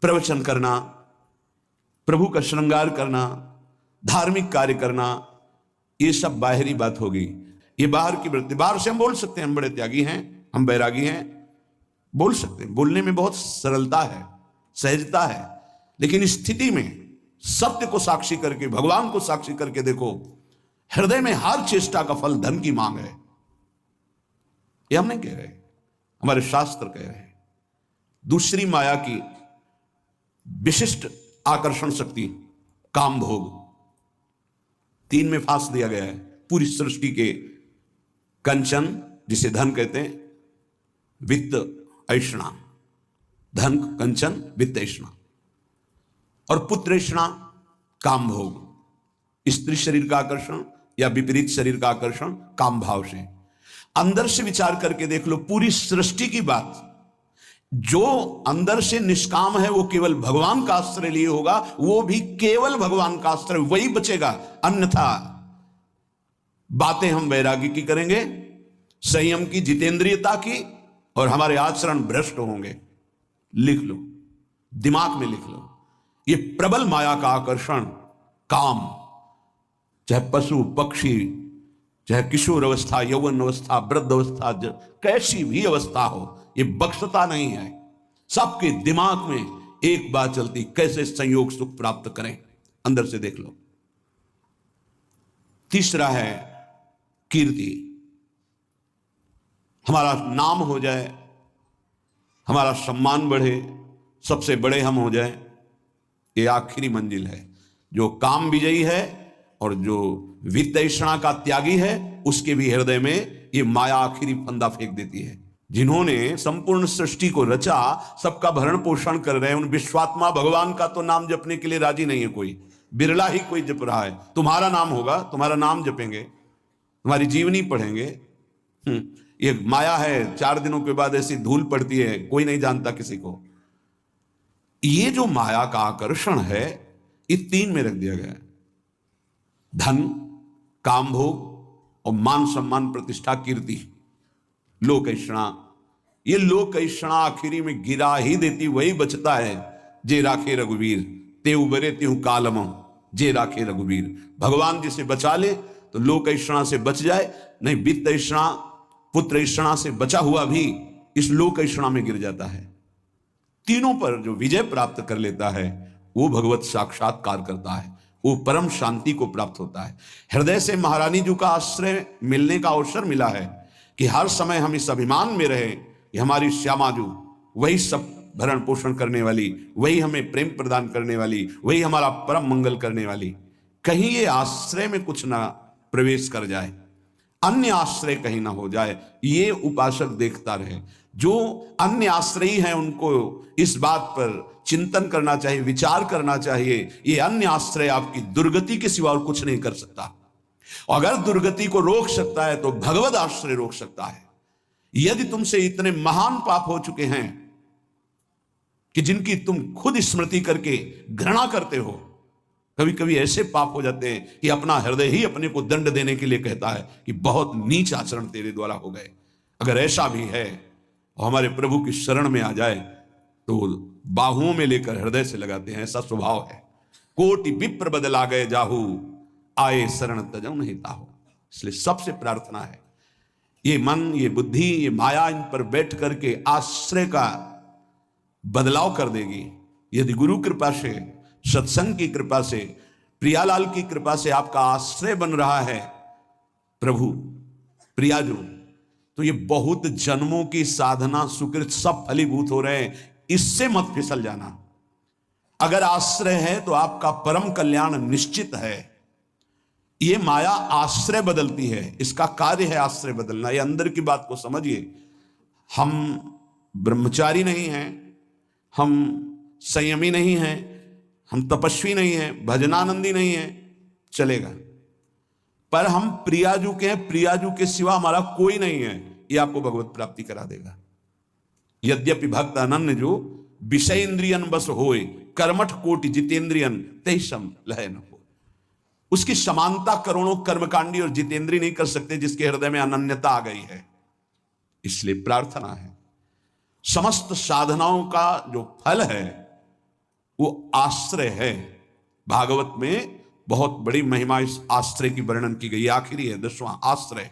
प्रवचन करना, प्रभु का श्रृंगार करना, धार्मिक कार्य करना, ये सब बाहरी बात होगी। ये बाहर की वृत्ति। बाहर से हम बोल सकते हैं हम बड़े त्यागी हैं, हम बैरागी हैं, बोल सकते हैं, बोलने में बहुत सरलता है, सहजता है, लेकिन स्थिति में सत्य को साक्षी करके, भगवान को साक्षी करके देखो, हृदय में हर चेष्टा का फल धन की मांग है। ये हम नहीं कह रहे, हमारे शास्त्र कह रहे हैं। दूसरी माया की विशिष्ट आकर्षण शक्ति काम भोग, 3 में फांस दिया गया है। पूरी सृष्टि के कंचन, जिसे धन कहते हैं, वित्त ऐषणा, धन कंचन वित्त ऐषणा, और पुत्र ऐषणा काम भोग, स्त्री शरीर का आकर्षण या विपरीत शरीर का आकर्षण काम भाव से। अंदर से विचार करके देख लो, पूरी सृष्टि की बात, जो अंदर से निष्काम है वो केवल भगवान का आश्रय लिए होगा, वो भी केवल भगवान का आश्रय, वही बचेगा। अन्यथा बातें हम वैरागी की करेंगे, संयम की, जितेंद्रियता की, और हमारे आचरण भ्रष्ट होंगे। लिख लो, दिमाग में लिख लो, ये प्रबल माया का आकर्षण काम, चाहे पशु पक्षी, चाहे किशोर अवस्था, यौवन अवस्था, वृद्ध अवस्था, कैसी भी अवस्था हो, ये बख्शता नहीं है। सबके दिमाग में एक बात चलती, कैसे संयोग सुख प्राप्त करें, अंदर से देख लो। तीसरा है कीर्ति, हमारा नाम हो जाए, हमारा सम्मान बढ़े, सबसे बड़े हम हो जाए, ये आखिरी मंजिल है। जो काम विजयी है और जो वित्तैषणा का त्यागी है, उसके भी हृदय में ये माया आखिरी फंदा फेंक देती है। जिन्होंने संपूर्ण सृष्टि को रचा, सबका भरण पोषण कर रहे हैं, उन विश्वात्मा भगवान का तो नाम जपने के लिए राजी नहीं है कोई, बिरला ही कोई जप रहा है। तुम्हारा नाम होगा, तुम्हारा नाम जपेंगे, तुम्हारी जीवनी पढ़ेंगे। ये माया है, 4 दिनों के बाद ऐसी धूल पड़ती है, कोई नहीं जानता किसी को। ये जो माया का आकर्षण है, ये 3 में रख दिया गया है, धन, काम भोग और मान सम्मान प्रतिष्ठा कीर्ति, लोक ऐषणा। ये लोक ऐषणा आखिरी में गिरा ही देती, वही बचता है। जे राखे रघुवीर ते उबरे त्यों कालम, जे राखे रघुवीर। भगवान जिसे बचा ले तो लोक ऐषणा से बच जाए, नहीं वित्त ऐषणा, पुत्र ऐषणा से बचा हुआ भी इस लोक ऐषणा में गिर जाता है। तीनों पर जो विजय प्राप्त कर लेता है, वो भगवत साक्षात्कार करता है, वो परम शांति को प्राप्त होता है। हृदय से महारानी जी का आश्रय मिलने का अवसर मिला है कि हर समय हम इस अभिमान में रहे कि हमारी श्यामा जी वही सब भरण पोषण करने वाली, वही हमें प्रेम प्रदान करने वाली, वही हमारा परम मंगल करने वाली। कहीं ये आश्रय में कुछ ना प्रवेश कर जाए, अन्य आश्रय कहीं ना हो जाए, ये उपासक देखता रहे। जो अन्य आश्रयी हैं उनको इस बात पर चिंतन करना चाहिए, विचार करना चाहिए, ये अन्य आश्रय आपकी दुर्गति के सिवा और कुछ नहीं कर सकता। अगर दुर्गति को रोक सकता है तो भगवत आश्रय रोक सकता है। यदि तुमसे इतने महान पाप हो चुके हैं कि जिनकी तुम खुद स्मृति करके घृणा करते हो, कभी कभी ऐसे पाप हो जाते हैं कि अपना हृदय ही अपने को दंड देने के लिए कहता है कि बहुत नीच आचरण तेरे द्वारा हो गए। अगर ऐसा भी है और हमारे प्रभु की शरण में आ जाए तो बाहुओं में लेकर हृदय से लगाते हैं, ऐसा स्वभाव है। कोटि विप्र बदला गए जाहू, आए शरण तजौ नहीं ताहू। इसलिए सबसे प्रार्थना है, ये मन, ये बुद्धि, ये माया इन पर बैठ करके आश्रय का बदलाव कर देगी। यदि गुरु कृपा से, सत्संग की कृपा से, प्रियालाल की कृपा से आपका आश्रय बन रहा है प्रभु प्रियाजू, तो ये बहुत जन्मों की साधना सुकृत सब फलीभूत हो रहे हैं। इससे मत फिसल जाना। अगर आश्रय है तो आपका परम कल्याण निश्चित है। ये माया आश्रय बदलती है, इसका कार्य है आश्रय बदलना। ये अंदर की बात को समझिए। हम ब्रह्मचारी नहीं हैं, हम संयमी नहीं हैं, हम तपस्वी नहीं हैं, भजनानंदी नहीं हैं, चलेगा। पर हम प्रियाजू के हैं, प्रियाजू के सिवा हमारा कोई नहीं है, ये आपको भगवत प्राप्ति करा देगा। यद्यपि भक्त अनन्य जो विषय इंद्रियन बस होए, कर्मठ कोटि जितेंद्रियन तेहि सम लय न हो। उसकी समानता करोड़ों कर्मकांडी और जितेंद्री नहीं कर सकते जिसके हृदय में अनन्यता आ गई है। इसलिए प्रार्थना है, समस्त साधनाओं का जो फल है वो आश्रय है। भागवत में बहुत बड़ी महिमा इस आश्रय की वर्णन की गई। आखिरी है 10वां आश्रय।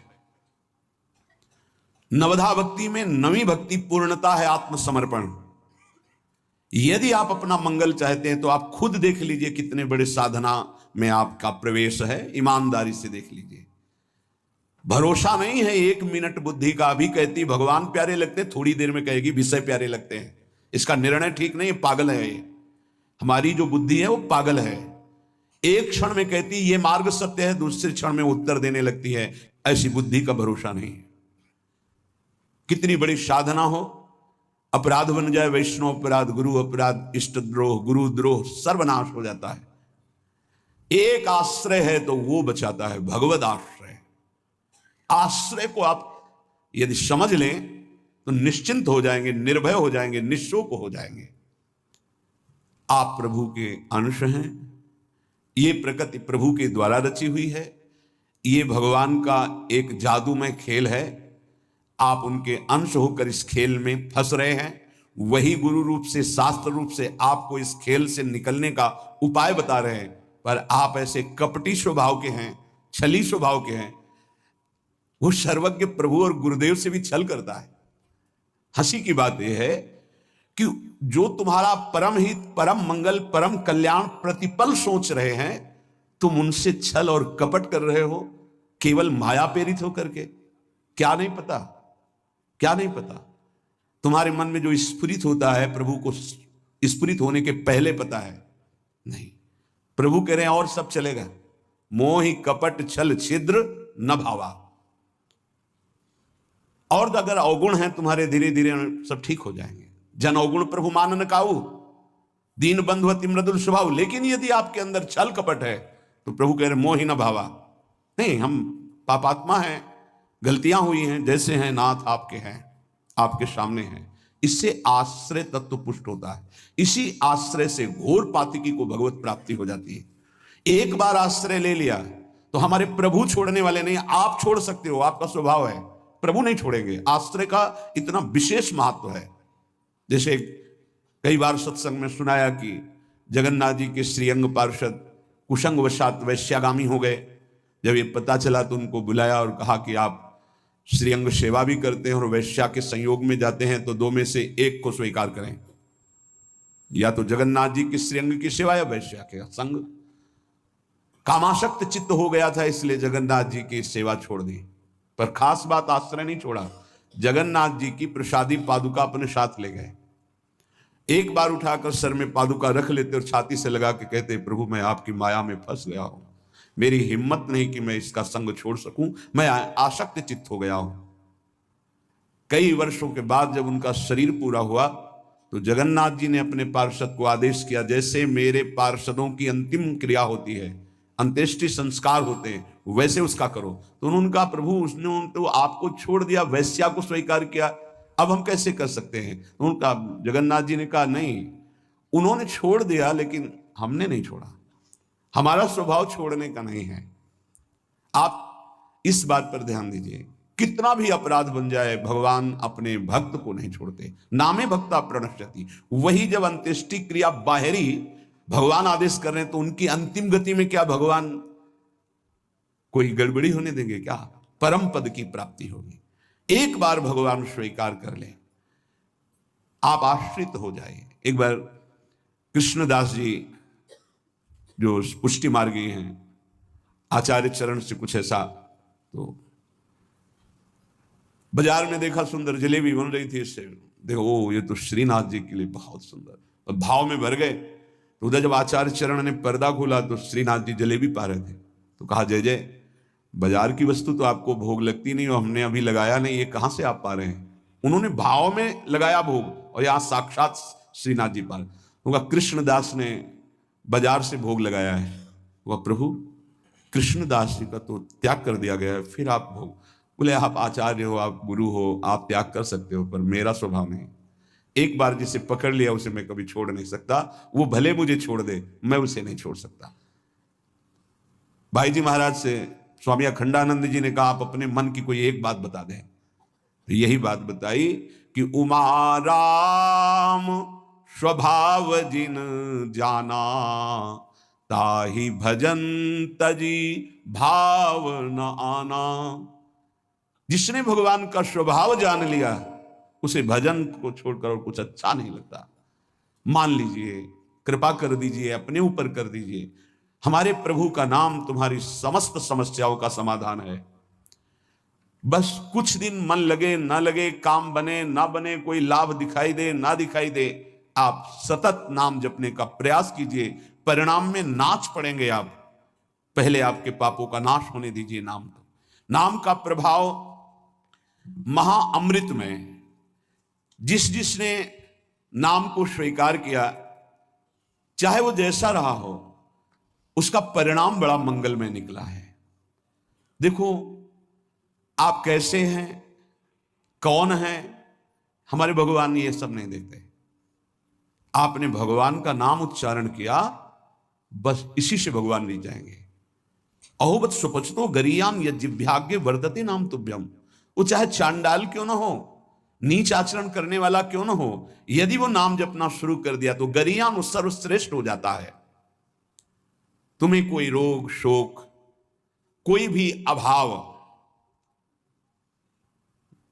नवधा भक्ति में 9वीं भक्ति पूर्णता है आत्मसमर्पण। यदि आप अपना मंगल चाहते हैं तो आप खुद देख लीजिए कितने बड़े साधना में आपका प्रवेश है, ईमानदारी से देख लीजिए। भरोसा नहीं है 1 मिनट बुद्धि का। अभी कहती भगवान प्यारे लगते, थोड़ी देर में कहेगी विषय प्यारे लगते हैं। इसका निर्णय ठीक नहीं, पागल है ये। हमारी जो बुद्धि है वो पागल है। एक क्षण में कहती ये मार्ग सत्य है, दूसरे क्षण में उत्तर देने लगती है। ऐसी बुद्धि का भरोसा नहीं। कितनी बड़ी साधना हो, अपराध बन जाए, वैष्णव अपराध, गुरु अपराध, इष्ट द्रोह, गुरु द्रोह, सर्वनाश हो जाता है। एक आश्रय है तो वो बचाता है, भगवद आश्रय। आश्रय को आप यदि समझ लें तो निश्चिंत हो जाएंगे, निर्भय हो जाएंगे, निःशोक हो जाएंगे। आप प्रभु के अंश हैं। ये प्रकृति प्रभु के द्वारा रची हुई है। ये भगवान का एक जादूमय खेल है। आप उनके अंश होकर इस खेल में फंस रहे हैं। वही गुरु रूप से, शास्त्र रूप से आपको इस खेल से निकलने का उपाय बता रहे हैं, पर आप ऐसे कपटी स्वभाव के हैं, छली स्वभाव के हैं। वो सर्वज्ञ प्रभु और गुरुदेव से भी छल करता है। हंसी की बात यह है कि जो तुम्हारा परम हित, परम मंगल, परम कल्याण प्रतिपल सोच रहे हैं, तुम उनसे छल और कपट कर रहे हो, केवल माया प्रेरित होकर के। क्या नहीं पता, क्या नहीं पता। तुम्हारे मन में जो स्फुरित होता है प्रभु को स्फुरित होने के पहले पता है नहीं। प्रभु कह रहे हैं और सब चलेगा। मोहि कपट छल छिद्र न भावा। और अगर अवगुण है तुम्हारे, धीरे धीरे सब ठीक हो जाएंगे। जन अवगुण प्रभु मान न काऊ, दीन बंधु अति मृदुल स्वभाव। लेकिन यदि आपके अंदर छल कपट है तो प्रभु कह रहे मोहि न भावा। नहीं, हम पापात्मा हैं, गलतियां हुई हैं, जैसे हैं नाथ आपके हैं, आपके सामने हैं। इससे आश्रय तत्व पुष्ट होता है। इसी आश्रय से घोर पातिकी को भगवत प्राप्ति हो जाती है। एक बार आश्रय ले लिया तो हमारे प्रभु छोड़ने वाले नहीं। आप छोड़ सकते हो, आपका स्वभाव है, प्रभु नहीं छोड़ेंगे। आश्रय का इतना विशेष महत्व है। जैसे कई बार सत्संग में सुनाया कि जगन्नाथ जी के श्रीअंग पार्षद कुसंग वशात वैश्यागामी हो गए। जब ये पता चला तो उनको बुलाया और कहा कि आप श्रीअंग सेवा भी करते हैं और वैश्या के संयोग में जाते हैं, तो 2 में से एक को स्वीकार करें, या तो जगन्नाथ जी के श्रीअंग की सेवा या वैश्या के संग। कामाशक्त चित्त हो गया था, इसलिए जगन्नाथ जी की सेवा छोड़ दी। पर खास बात, आश्रय नहीं छोड़ा। जगन्नाथ जी की प्रसादी पादुका अपने साथ ले गए। एक बार उठाकर सर में पादुका रख लेते और छाती से लगा के कहते, प्रभु मैं आपकी माया में फंस गया हूं, मेरी हिम्मत नहीं कि मैं इसका संग छोड़ सकूं, मैं आसक्त चित्त हो गया हूं। कई वर्षों के बाद जब उनका शरीर पूरा हुआ तो जगन्नाथ जी ने अपने पार्षद को आदेश किया, जैसे मेरे पार्षदों की अंतिम क्रिया होती है, अंत्येष्टि संस्कार होते हैं, वैसे उसका करो। तो उन्होंने कहा, प्रभु उसने तो आपको छोड़ दिया, वैश्या को स्वीकार किया, अब हम कैसे कर सकते हैं? तो उनका जगन्नाथ जी ने कहा, नहीं, उन्होंने छोड़ दिया लेकिन हमने नहीं छोड़ा। हमारा स्वभाव छोड़ने का नहीं है। आप इस बात पर ध्यान दीजिए। कितना भी अपराध बन जाए, भगवान अपने भक्त को नहीं छोड़ते। नामे भक्ता प्रणश्यति। वही जब अंत्येष्टि क्रिया बाहरी भगवान आदेश कर रहे हैं तो उनकी अंतिम गति में क्या भगवान कोई गड़बड़ी होने देंगे क्या? परम पद की प्राप्ति होगी। एक बार भगवान स्वीकार कर ले, आप आश्रित हो जाए। एक बार कृष्णदास जी जो पुष्टि मार्गी हैं, आचार्य चरण से कुछ ऐसा, तो बाजार में देखा सुंदर जलेबी बन रही थी, इससे देखो ओ ये तो श्रीनाथ जी के लिए बहुत सुंदर, और भाव में भर गए। तो उधर जब आचार्य चरण ने पर्दा खोला तो श्रीनाथ जी जलेबी पा रहे थे। तो कहा, जय जय, बाजार की वस्तु तो आपको भोग लगती नहीं और हमने अभी लगाया नहीं, ये कहां से आप पा रहे हैं? उन्होंने भाव में लगाया भोग और यहां साक्षात श्रीनाथ जी पा रहे। उनका कृष्णदास ने बाजार से भोग लगाया है। वह प्रभु कृष्णदास जी का तो त्याग कर दिया गया है, फिर आप भोग? बोले, आप आचार्य हो, आप गुरु हो, आप त्याग कर सकते हो, पर मेरा स्वभाव नहीं। एक बार जिसे पकड़ लिया उसे मैं कभी छोड़ नहीं सकता। वो भले मुझे छोड़ दे, मैं उसे नहीं छोड़ सकता। भाई जी महाराज से स्वामी अखंडानंद जी ने कहा, आप अपने मन की कोई एक बात बता दें। तो यही बात बताई कि उमा राम स्वभाव जिन जाना, ताहि भजन तजी भाव न आना। जिसने भगवान का स्वभाव जान लिया उसे भजन को छोड़कर और कुछ अच्छा नहीं लगता। मान लीजिए, कृपा कर दीजिए, अपने ऊपर कर दीजिए, हमारे प्रभु का नाम तुम्हारी समस्त समस्याओं का समाधान है। बस कुछ दिन मन लगे ना लगे, काम बने ना बने, कोई लाभ दिखाई दे ना दिखाई दे, आप सतत नाम जपने का प्रयास कीजिए। परिणाम में नाच पड़ेंगे आप। पहले आपके पापों का नाश होने दीजिए। नाम का प्रभाव महाअमृत में, जिसने नाम को स्वीकार किया, चाहे वो जैसा रहा हो, उसका परिणाम बड़ा मंगलमय निकला है। देखो आप कैसे हैं, कौन हैं, हमारे भगवान ये सब नहीं देखते। आपने भगवान का नाम उच्चारण किया, बस इसी से भगवान नहीं जाएंगे। अहोबत सुपचतो गरियाम यज्ञभाग्य वर्धते नाम तुभ्यम। वो चाहे चांडाल क्यों ना हो, नीच आचरण करने वाला क्यों ना हो, यदि वो नाम जपना शुरू कर दिया तो गरियाम सर्वश्रेष्ठ हो जाता है। तुम्हें कोई रोग शोक, कोई भी अभाव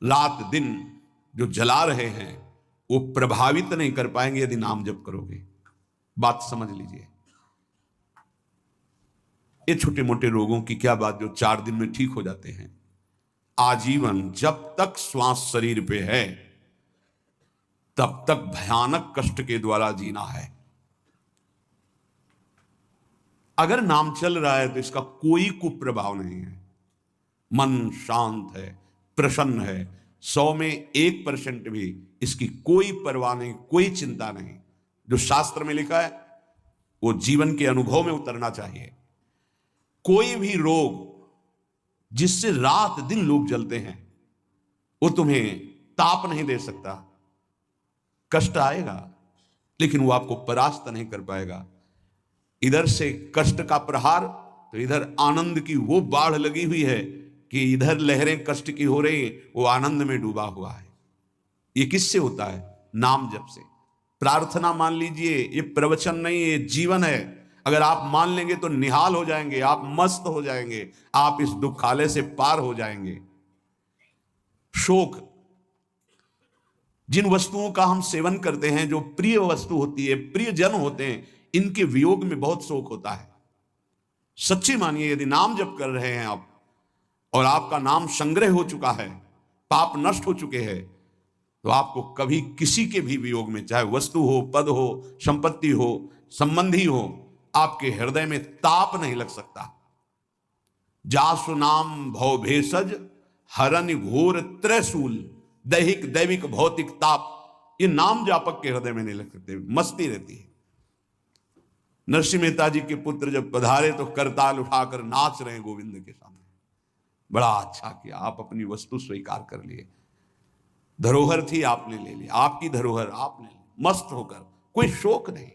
रात दिन जो जला रहे हैं वो प्रभावित नहीं कर पाएंगे यदि नाम जप करोगे। बात समझ लीजिए। ये छोटे मोटे रोगों की क्या बात जो 4 दिन में ठीक हो जाते हैं। आजीवन जब तक श्वास शरीर पे है तब तक भयानक कष्ट के द्वारा जीना है। अगर नाम चल रहा है तो इसका कोई कुप्रभाव नहीं है। मन शांत है, प्रसन्न है, 100 में 1% भी इसकी कोई परवाह नहीं, कोई चिंता नहीं। जो शास्त्र में लिखा है वो जीवन के अनुभव में उतरना चाहिए। कोई भी रोग जिससे रात दिन लोग जलते हैं वो तुम्हें ताप नहीं दे सकता। कष्ट आएगा लेकिन वो आपको परास्त नहीं कर पाएगा। इधर से कष्ट का प्रहार तो इधर आनंद की वो बाढ़ लगी हुई है कि इधर लहरें कष्ट की हो रही, वो आनंद में डूबा हुआ है। ये किससे होता है? नाम जप से। प्रार्थना मान लीजिए, ये प्रवचन नहीं, ये जीवन है। अगर आप मान लेंगे तो निहाल हो जाएंगे, आप मस्त हो जाएंगे, आप इस दुखालय से पार हो जाएंगे। शोक, जिन वस्तुओं का हम सेवन करते हैं, जो प्रिय वस्तु होती है, प्रिय जन होते हैं, इनके वियोग में बहुत शोक होता है। सच्ची मानिए, यदि नाम जप कर रहे हैं आप और आपका नाम संग्रह हो चुका है, पाप नष्ट हो चुके हैं, तो आपको कभी किसी के भी वियोग में, चाहे वस्तु हो, पद हो, संपत्ति हो, संबंधी हो, आपके हृदय में ताप नहीं लग सकता। जासु नाम भव भेषज हरन घोर त्रैशूल, दैहिक दैविक भौतिक ताप, ये नाम जापक के हृदय में नहीं लग सकते। मस्ती रहती है। नरसिंह मेहता जी के पुत्र जब पधारे तो करताल उठाकर नाच रहे गोविंद के सामने। बड़ा अच्छा किया, आप अपनी वस्तु स्वीकार कर लिए। धरोहर थी, आपने ले ली, आपकी धरोहर आपने ली, मस्त होकर, कोई शोक नहीं।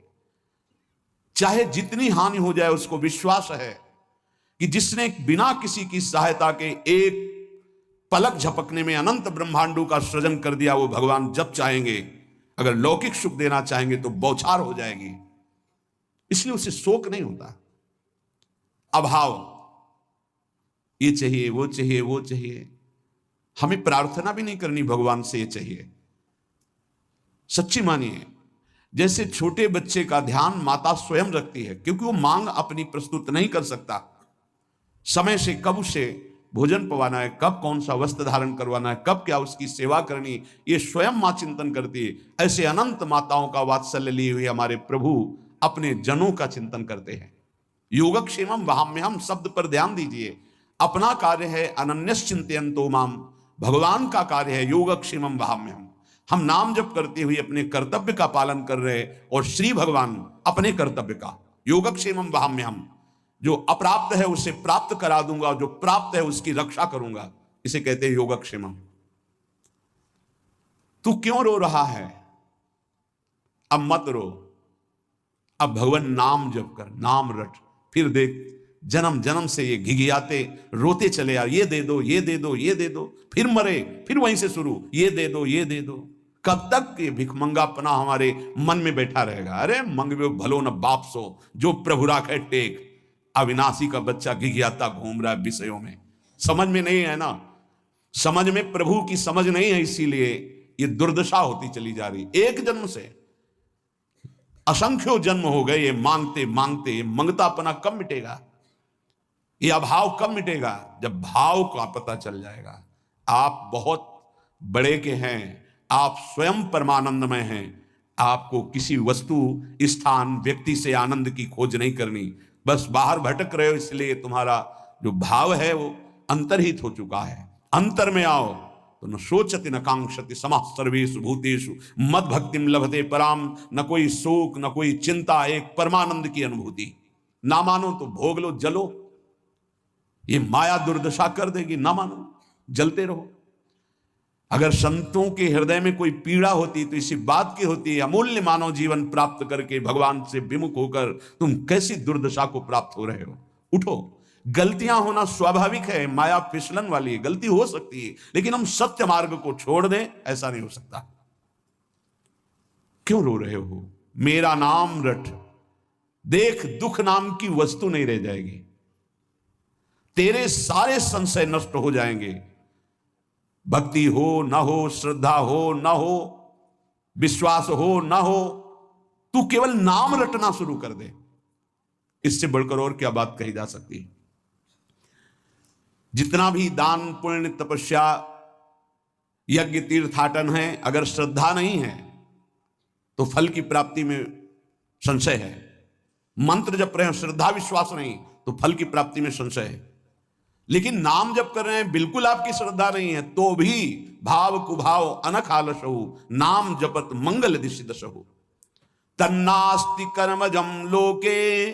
चाहे जितनी हानि हो जाए, उसको विश्वास है कि जिसने बिना किसी की सहायता के एक पलक झपकने में अनंत ब्रह्मांडों का सृजन कर दिया, वो भगवान जब चाहेंगे, अगर लौकिक सुख देना चाहेंगे तो बौछार हो जाएगी। इसलिए उसे शोक नहीं होता। अभाव, ये चाहिए, वो चाहिए, वो चाहिए, हमें प्रार्थना भी नहीं करनी भगवान से ये चाहिए। सच्ची मानिए, जैसे छोटे बच्चे का ध्यान माता स्वयं रखती है, क्योंकि वो मांग अपनी प्रस्तुत नहीं कर सकता। समय से कब उसे भोजन पवाना है, कब कौन सा वस्त्र धारण करवाना है, कब क्या उसकी सेवा करनी, ये स्वयं मां चिंतन करती है। ऐसे अनंत माताओं का वात्सल्य लिए हुए हमारे प्रभु अपने जनों का चिंतन करते हैं। योगक्षेमम वहाम्यहम शब्द पर ध्यान दीजिए। अपना कार्य है अनन्यस चिंतयन्तो माम, भगवान का कार्य है योगक्षेमम वहाम्यहम। हम नाम जप करते हुए अपने कर्तव्य का पालन कर रहे, और श्री भगवान अपने कर्तव्य का, योगक्षेमम वहाम्यहम, जो अप्राप्त है उसे प्राप्त करा दूंगा, जो प्राप्त है उसकी रक्षा करूंगा, इसे कहते हैं योगक्षेमम। तू क्यों रो रहा है? अब मत रो, अब भगवान नाम जप कर, नाम रट। फिर देख, जन्म जन्म से ये घिघियाते रोते चले आ, ये दे दो, ये दे दो, ये दे दो, फिर मरे, फिर वहीं से शुरू, ये दे दो, ये दे दो। कब तक ये भिखमंगापना हमारे मन में बैठा रहेगा? अरे मंगवे भलो न बाप सो, जो प्रभु राखे टेक। अविनाशी का बच्चा घिघियाता घूम रहा है विषयों में, समझ में नहीं है ना, समझ में प्रभु की समझ नहीं है, इसीलिए ये दुर्दशा होती चली जा रही। एक जन्म से असंख्यों जन्म हो गए ये मांगते मांगते। ये मंगतापना कब मिटेगा? ये अभाव कब मिटेगा? जब भाव का पता चल जाएगा। आप बहुत बड़े के हैं, आप स्वयं परमानंदमय हैं। आपको किसी वस्तु, स्थान, व्यक्ति से आनंद की खोज नहीं करनी। बस बाहर भटक रहे हो, इसलिए तुम्हारा जो भाव है वो अंतर्हित हो चुका है। अंतर में आओ तो न शोचति न कांक्षति समः सर्वेषु भूतेषु मद भक्तिम लभते पराम। न कोई शोक न कोई चिंता, एक परमानंद की अनुभूति। ना मानो तो भोग लो, जलो। ये माया दुर्दशा कर देगी। ना मानो, जलते रहो। अगर संतों के हृदय में कोई पीड़ा होती तो इसी बात की होती है, अमूल्य मानव जीवन प्राप्त करके भगवान से विमुख होकर तुम कैसी दुर्दशा को प्राप्त हो रहे हो। उठो। गलतियां होना स्वाभाविक है, माया फिसलन वाली है, गलती हो सकती है, लेकिन हम सत्य मार्ग को छोड़ दें, ऐसा नहीं हो सकता। क्यों रो रहे हो? मेरा नाम रट, देख दुख नाम की वस्तु नहीं रह जाएगी। तेरे सारे संशय नष्ट हो जाएंगे। भक्ति हो न हो, श्रद्धा हो न हो, विश्वास हो न हो, तू केवल नाम रटना शुरू कर दे। इससे बढ़कर और क्या बात कही जा सकती है? जितना भी दान, पुण्य, तपस्या, यज्ञ, तीर्थाटन है, अगर श्रद्धा नहीं है तो फल की प्राप्ति में संशय है। मंत्र जप रहे हैं, श्रद्धा विश्वास नहीं तो फल की प्राप्ति में संशय है। लेकिन नाम जप कर रहे हैं, बिल्कुल आपकी श्रद्धा नहीं है, तो भी भाव कुभाव अनख आलसहु, नाम जपत मंगल दिशि दशहु। तन्नास्ति कर्मजम लोके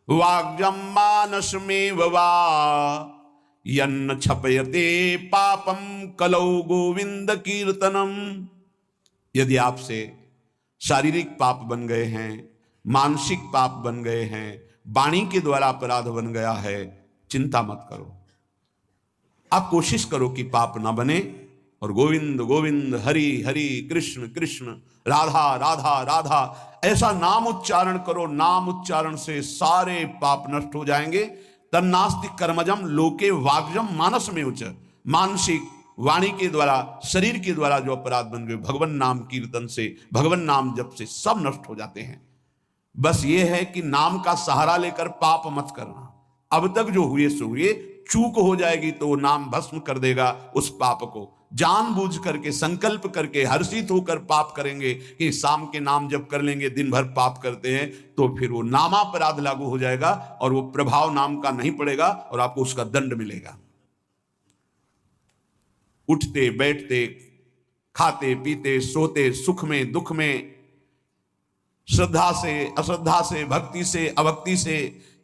वाग्जम मानस में वा, यन्न छपयते पापम कलौ गोविंद कीर्तनम। यदि आपसे शारीरिक पाप बन गए हैं, मानसिक पाप बन गए हैं, वाणी के द्वारा अपराध बन गया है, चिंता मत करो। आप कोशिश करो कि पाप ना बने, और गोविंद गोविंद, हरि हरि, कृष्ण कृष्ण, राधा राधा राधा, ऐसा नाम उच्चारण करो। नाम उच्चारण से सारे पाप नष्ट हो जाएंगे। तन्नास्ति कर्मजम लोके वाग्जम मानस में उच्च। मानसिक, वाणी के द्वारा, शरीर के द्वारा जो अपराध बन गए, भगवान नाम कीर्तन से, भगवान नाम जप से सब नष्ट हो जाते हैं। बस ये है कि नाम का सहारा लेकर पाप मत करना। अब तक जो हुए सो हुए, चूक हो जाएगी तो नाम भस्म कर देगा उस पाप को। जानबूझ करके, संकल्प करके, हर्षित होकर पाप करेंगे कि शाम के नाम जब कर लेंगे, दिन भर पाप करते हैं, तो फिर वो नामापराध लागू हो जाएगा और वो प्रभाव नाम का नहीं पड़ेगा और आपको उसका दंड मिलेगा। उठते बैठते, खाते पीते, सोते, सुख में दुख में, श्रद्धा से अश्रद्धा से, भक्ति से अभक्ति से,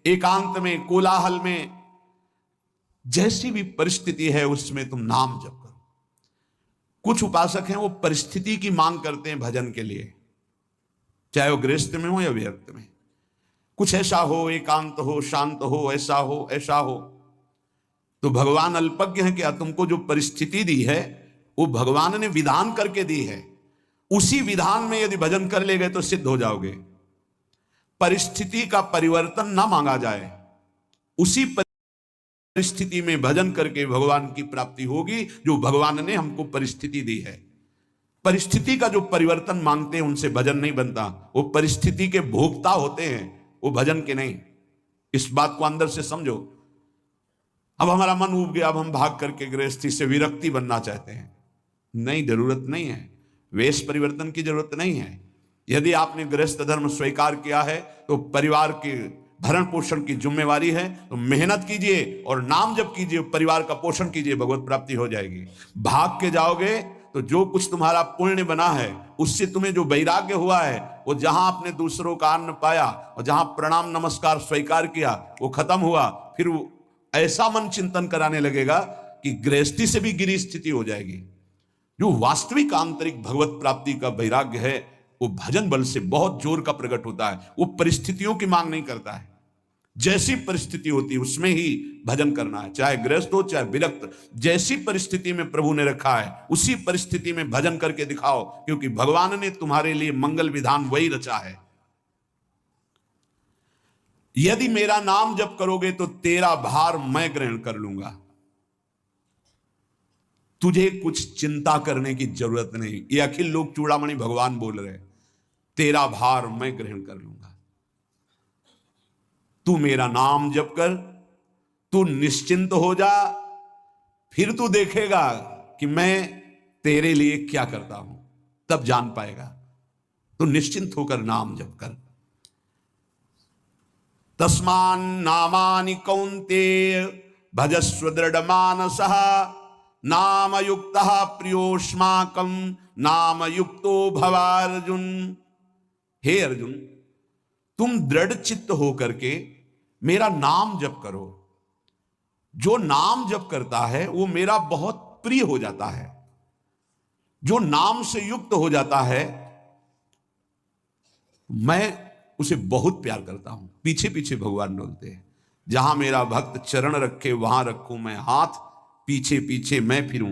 एकांत में, कोलाहल में, जैसी भी परिस्थिति है उसमें तुम नाम जप करो। कुछ उपासक हैं वो परिस्थिति की मांग करते हैं भजन के लिए, चाहे वो गृहस्थ में हो या व्यर्थ में। कुछ ऐसा हो, एकांत हो, शांत हो, ऐसा हो, ऐसा हो। तो भगवान अल्पज्ञ है क्या? तुमको जो परिस्थिति दी है वो भगवान ने विधान करके दी है। उसी विधान में यदि भजन कर ले गए तो सिद्ध हो जाओगे। परिस्थिति का परिवर्तन ना मांगा जाए, उसी परिस्थिति में भजन करके भगवान की प्राप्ति होगी जो भगवान ने हमको परिस्थिति दी है। परिस्थिति का जो परिवर्तन मांगते हैं उनसे भजन नहीं बनता। वो परिस्थिति के भोक्ता होते हैं, वो भजन के नहीं। इस बात को अंदर से समझो। अब हमारा मन उब गया, अब हम भाग करके गृहस्थी से विरक्ति बनना चाहते हैं। नहीं, जरूरत नहीं है। वेश परिवर्तन की जरूरत नहीं है। यदि आपने गृहस्थ धर्म स्वीकार किया है तो परिवार के भरण पोषण की जिम्मेवारी है, तो मेहनत कीजिए और नाम जप कीजिए, परिवार का पोषण कीजिए, भगवत प्राप्ति हो जाएगी। भाग के जाओगे तो जो कुछ तुम्हारा पुण्य बना है उससे तुम्हें जो वैराग्य हुआ है, वो जहां आपने दूसरों का अन्न पाया और जहां प्रणाम नमस्कार स्वीकार किया वो खत्म हुआ। फिर वो ऐसा मन चिंतन कराने लगेगा कि गृहस्थी से भी गिरी स्थिति हो जाएगी। जो वास्तविक आंतरिक भगवत प्राप्ति का वैराग्य है वो भजन बल से बहुत जोर का प्रकट होता है। वो परिस्थितियों की मांग नहीं करता है। जैसी परिस्थिति होती है उसमें ही भजन करना है, चाहे गृहस्थ हो चाहे विरक्त, जैसी परिस्थिति में प्रभु ने रखा है उसी परिस्थिति में भजन करके दिखाओ, क्योंकि भगवान ने तुम्हारे लिए मंगल विधान वही रचा है। यदि मेरा नाम जप करोगे तो तेरा भार मैं ग्रहण कर लूंगा, तुझे कुछ चिंता करने की जरूरत नहीं। ये अखिल लोक चूड़ामणि भगवान बोल रहे, तेरा भार मैं ग्रहण कर लूंगा। तू मेरा नाम जप कर, तू निश्चिंत हो जा, फिर तू देखेगा कि मैं तेरे लिए क्या करता हूं, तब जान पाएगा। तू निश्चिंत होकर नाम जप कर। तस्मान नामानि कौन्तेय भजस्व दृढ़मानसः नाम युक्तः प्रियोष्माकं नाम युक्तो भवार्जुन। हे अर्जुन, तुम दृढ़ चित्त होकर के मेरा नाम जप करो। जो नाम जप करता है वो मेरा बहुत प्रिय हो जाता है। जो नाम से युक्त हो जाता है मैं उसे बहुत प्यार करता हूं। पीछे पीछे भगवान बोलते हैं, जहां मेरा भक्त चरण रखे वहां रखूं मैं हाथ, पीछे पीछे मैं फिरूं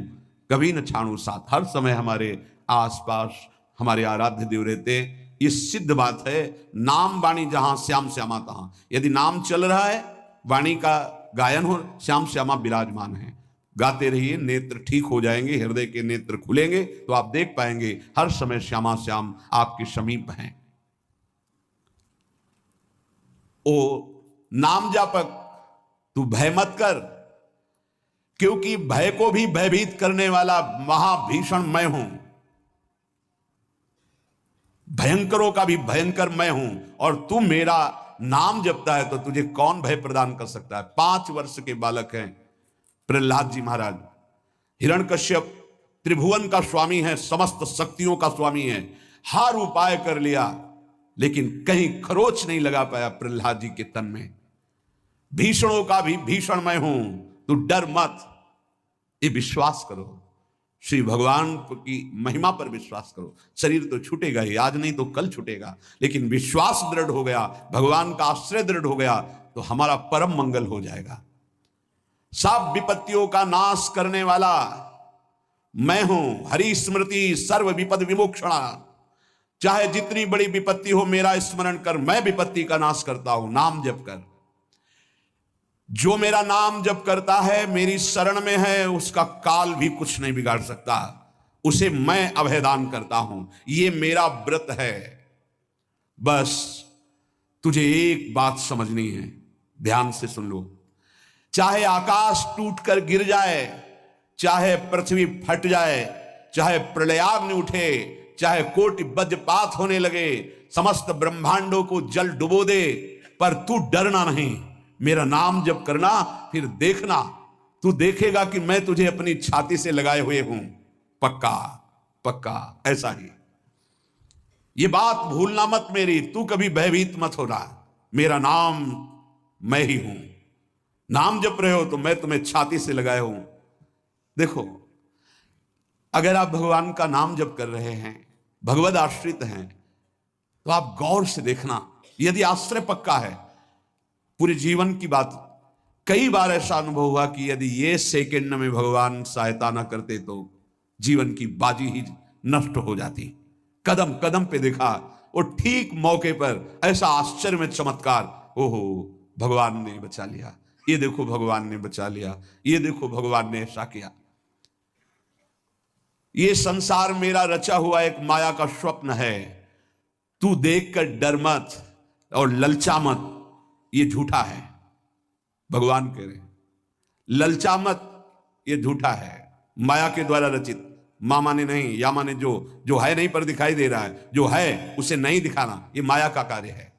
कभी न छाड़ू साथ। हर समय हमारे आसपास हमारे आराध्य देव रहते हैं, ये सिद्ध बात है। नाम वाणी जहां श्याम श्यामा तहां। यदि नाम चल रहा है, वाणी का गायन हो, श्याम श्यामा विराजमान है। गाते रहिए, नेत्र ठीक हो जाएंगे, हृदय के नेत्र खुलेंगे तो आप देख पाएंगे हर समय श्यामा श्याम आपके समीप हैं। ओ नाम जापक, तू भय मत कर, क्योंकि भय को भी भयभीत करने वाला महाभीषण मैं हूं। भयंकरों का भी भयंकर मैं हूं, और तू मेरा नाम जपता है तो तुझे कौन भय प्रदान कर सकता है। 5 वर्ष के बालक हैं प्रहलाद जी महाराज। हिरण्यकश्यप त्रिभुवन का स्वामी है, समस्त शक्तियों का स्वामी है, हर उपाय कर लिया लेकिन कहीं खरोच नहीं लगा पाया प्रहलाद जी के तन में। भीषणों का भी भीषण मैं हूं, तू डर मत, ये विश्वास करो। श्री भगवान की महिमा पर विश्वास करो। शरीर तो छूटेगा ही, आज नहीं तो कल छूटेगा, लेकिन विश्वास दृढ़ हो गया, भगवान का आश्रय दृढ़ हो गया तो हमारा परम मंगल हो जाएगा। सब विपत्तियों का नाश करने वाला मैं हूं। हरि स्मृति सर्व विपद विमोक्षणा। चाहे जितनी बड़ी विपत्ति हो, मेरा स्मरण कर, मैं विपत्ति का नाश करता हूं। नाम जप कर। जो मेरा नाम जप करता है, मेरी शरण में है, उसका काल भी कुछ नहीं बिगाड़ सकता। उसे मैं अभयदान करता हूं। ये मेरा व्रत है। बस तुझे एक बात समझनी है, ध्यान से सुन लो। चाहे आकाश टूटकर गिर जाए, चाहे पृथ्वी फट जाए, चाहे प्रलयाग्नि उठे, चाहे कोटि वज्रपात होने लगे, समस्त ब्रह्मांडों को जल डुबो दे, पर तू डरना नहीं। मेरा नाम जप करना, फिर देखना, तू देखेगा कि मैं तुझे अपनी छाती से लगाए हुए हूं। पक्का पक्का ऐसा ही। ये बात भूलना मत मेरी, तू कभी भयभीत मत होना। मेरा नाम मैं ही हूं। नाम जप रहे हो तो मैं तुम्हें छाती से लगाए हूं। देखो, अगर आप भगवान का नाम जप कर रहे हैं, भगवद आश्रित हैं, तो आप गौर से देखना। यदि आश्रय पक्का है, पूरे जीवन की बात, कई बार ऐसा अनुभव हुआ कि यदि ये सेकंड में भगवान सहायता ना करते तो जीवन की बाजी ही नष्ट हो जाती। कदम कदम पे देखा, और ठीक मौके पर ऐसा आश्चर्य में चमत्कार, ओहो भगवान ने बचा लिया, ये देखो भगवान ने बचा लिया, ये देखो भगवान ने ऐसा किया। ये संसार मेरा रचा हुआ एक माया का स्वप्न है। तू देखकर डर मत और ललचा मत, ये झूठा है। भगवान कह रहे ललचा मत, ये झूठा है, माया के द्वारा रचित। मामा ने नहीं, यामा ने जो है नहीं पर दिखाई दे रहा है, जो है उसे नहीं दिखाना, ये माया का कार्य है।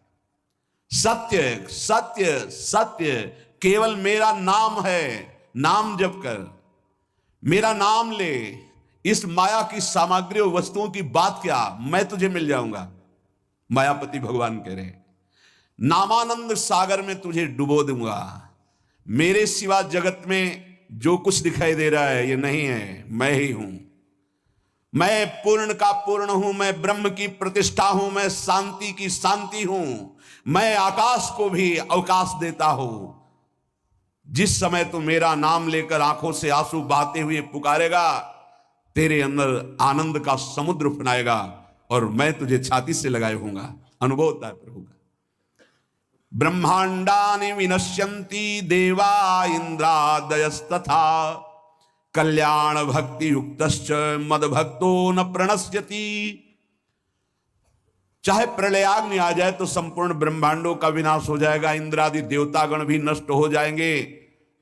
सत्य सत्य सत्य केवल मेरा नाम है। नाम जप कर, मेरा नाम ले। इस माया की सामग्री और वस्तुओं की बात क्या, मैं तुझे मिल जाऊंगा। मायापति भगवान कह रहे नामानंद सागर में तुझे डुबो दूंगा। मेरे सिवा जगत में जो कुछ दिखाई दे रहा है ये नहीं है, मैं ही हूं। मैं पूर्ण का पूर्ण हूं, मैं ब्रह्म की प्रतिष्ठा हूं, मैं शांति की शांति हूं, मैं आकाश को भी अवकाश देता हूं। जिस समय तू मेरा नाम लेकर आंखों से आंसू बहाते हुए पुकारेगा, तेरे अंदर आनंद का समुद्र फनाएगा और मैं तुझे छाती से लगाए होऊंगा। अनुभव होता है प्रभु का। ब्रह्मांडानि विनश्यन्ति देवा इंद्रादयस्तथा कल्याण भक्ति युक्तश्च मद भक्तो न प्रणश्यति। चाहे प्रलयाग्नि आ जाए तो संपूर्ण ब्रह्मांडों का विनाश हो जाएगा, इंद्रादि देवतागण भी नष्ट हो जाएंगे,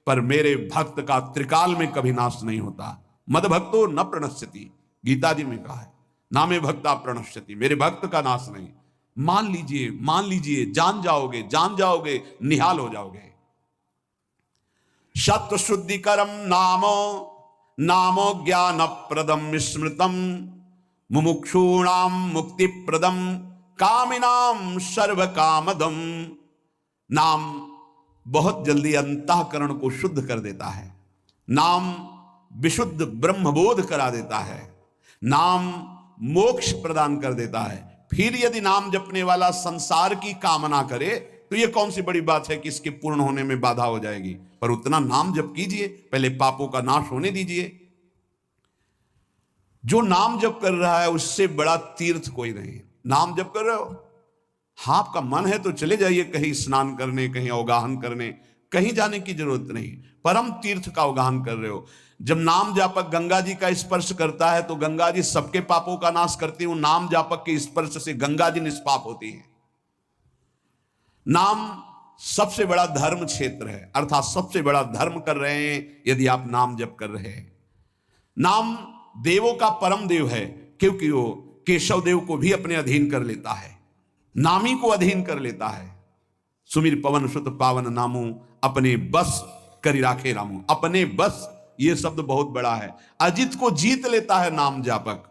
पर मेरे भक्त का त्रिकाल में कभी नाश नहीं होता। मद भक्तो न प्रणश्यति, गीता जी में कहा है, नामे भक्ता प्रणश्यति, मेरे भक्त का नाश नहीं। मान लीजिए, जान जाओगे, निहाल हो जाओगे। सत्व शुद्धिकरम नामो ज्ञान प्रदम स्मृतम मुमुक्षूणाम मुक्ति प्रदम कामिनाम सर्व कामदम। नाम बहुत जल्दी अंतःकरण को शुद्ध कर देता है, नाम विशुद्ध ब्रह्मबोध करा देता है, नाम मोक्ष प्रदान कर देता है। फिर यदि नाम जपने वाला संसार की कामना करे तो यह कौन सी बड़ी बात है कि इसके पूर्ण होने में बाधा हो जाएगी। पर उतना नाम जप कीजिए, पहले पापों का नाश होने दीजिए। जो नाम जप कर रहा है उससे बड़ा तीर्थ कोई नहीं। नाम जप कर रहे हो, हाँ आपका मन है तो चले जाइए कहीं स्नान करने, कहीं अवगाहन करने, कहीं जाने की जरूरत नहीं। परम तीर्थ का अवगाहन कर रहे हो। जब नाम जापक गंगा जी का स्पर्श करता है तो गंगा जी सबके पापों का नाश करती हूं, नाम जापक के स्पर्श से गंगा जी निष्पाप होती है। नाम सबसे बड़ा धर्म क्षेत्र है, अर्थात सबसे बड़ा धर्म कर रहे हैं यदि आप नाम जप कर रहे हैं। नाम देवों का परम देव है, क्योंकि वो केशव देव को भी अपने अधीन कर लेता है, नामी को अधीन कर लेता है। सुमिर पवन सुत पावन नामू अपने बस करी राखे रामू। अपने बस, ये शब्द बहुत बड़ा है। अजित को जीत लेता है नाम जापक।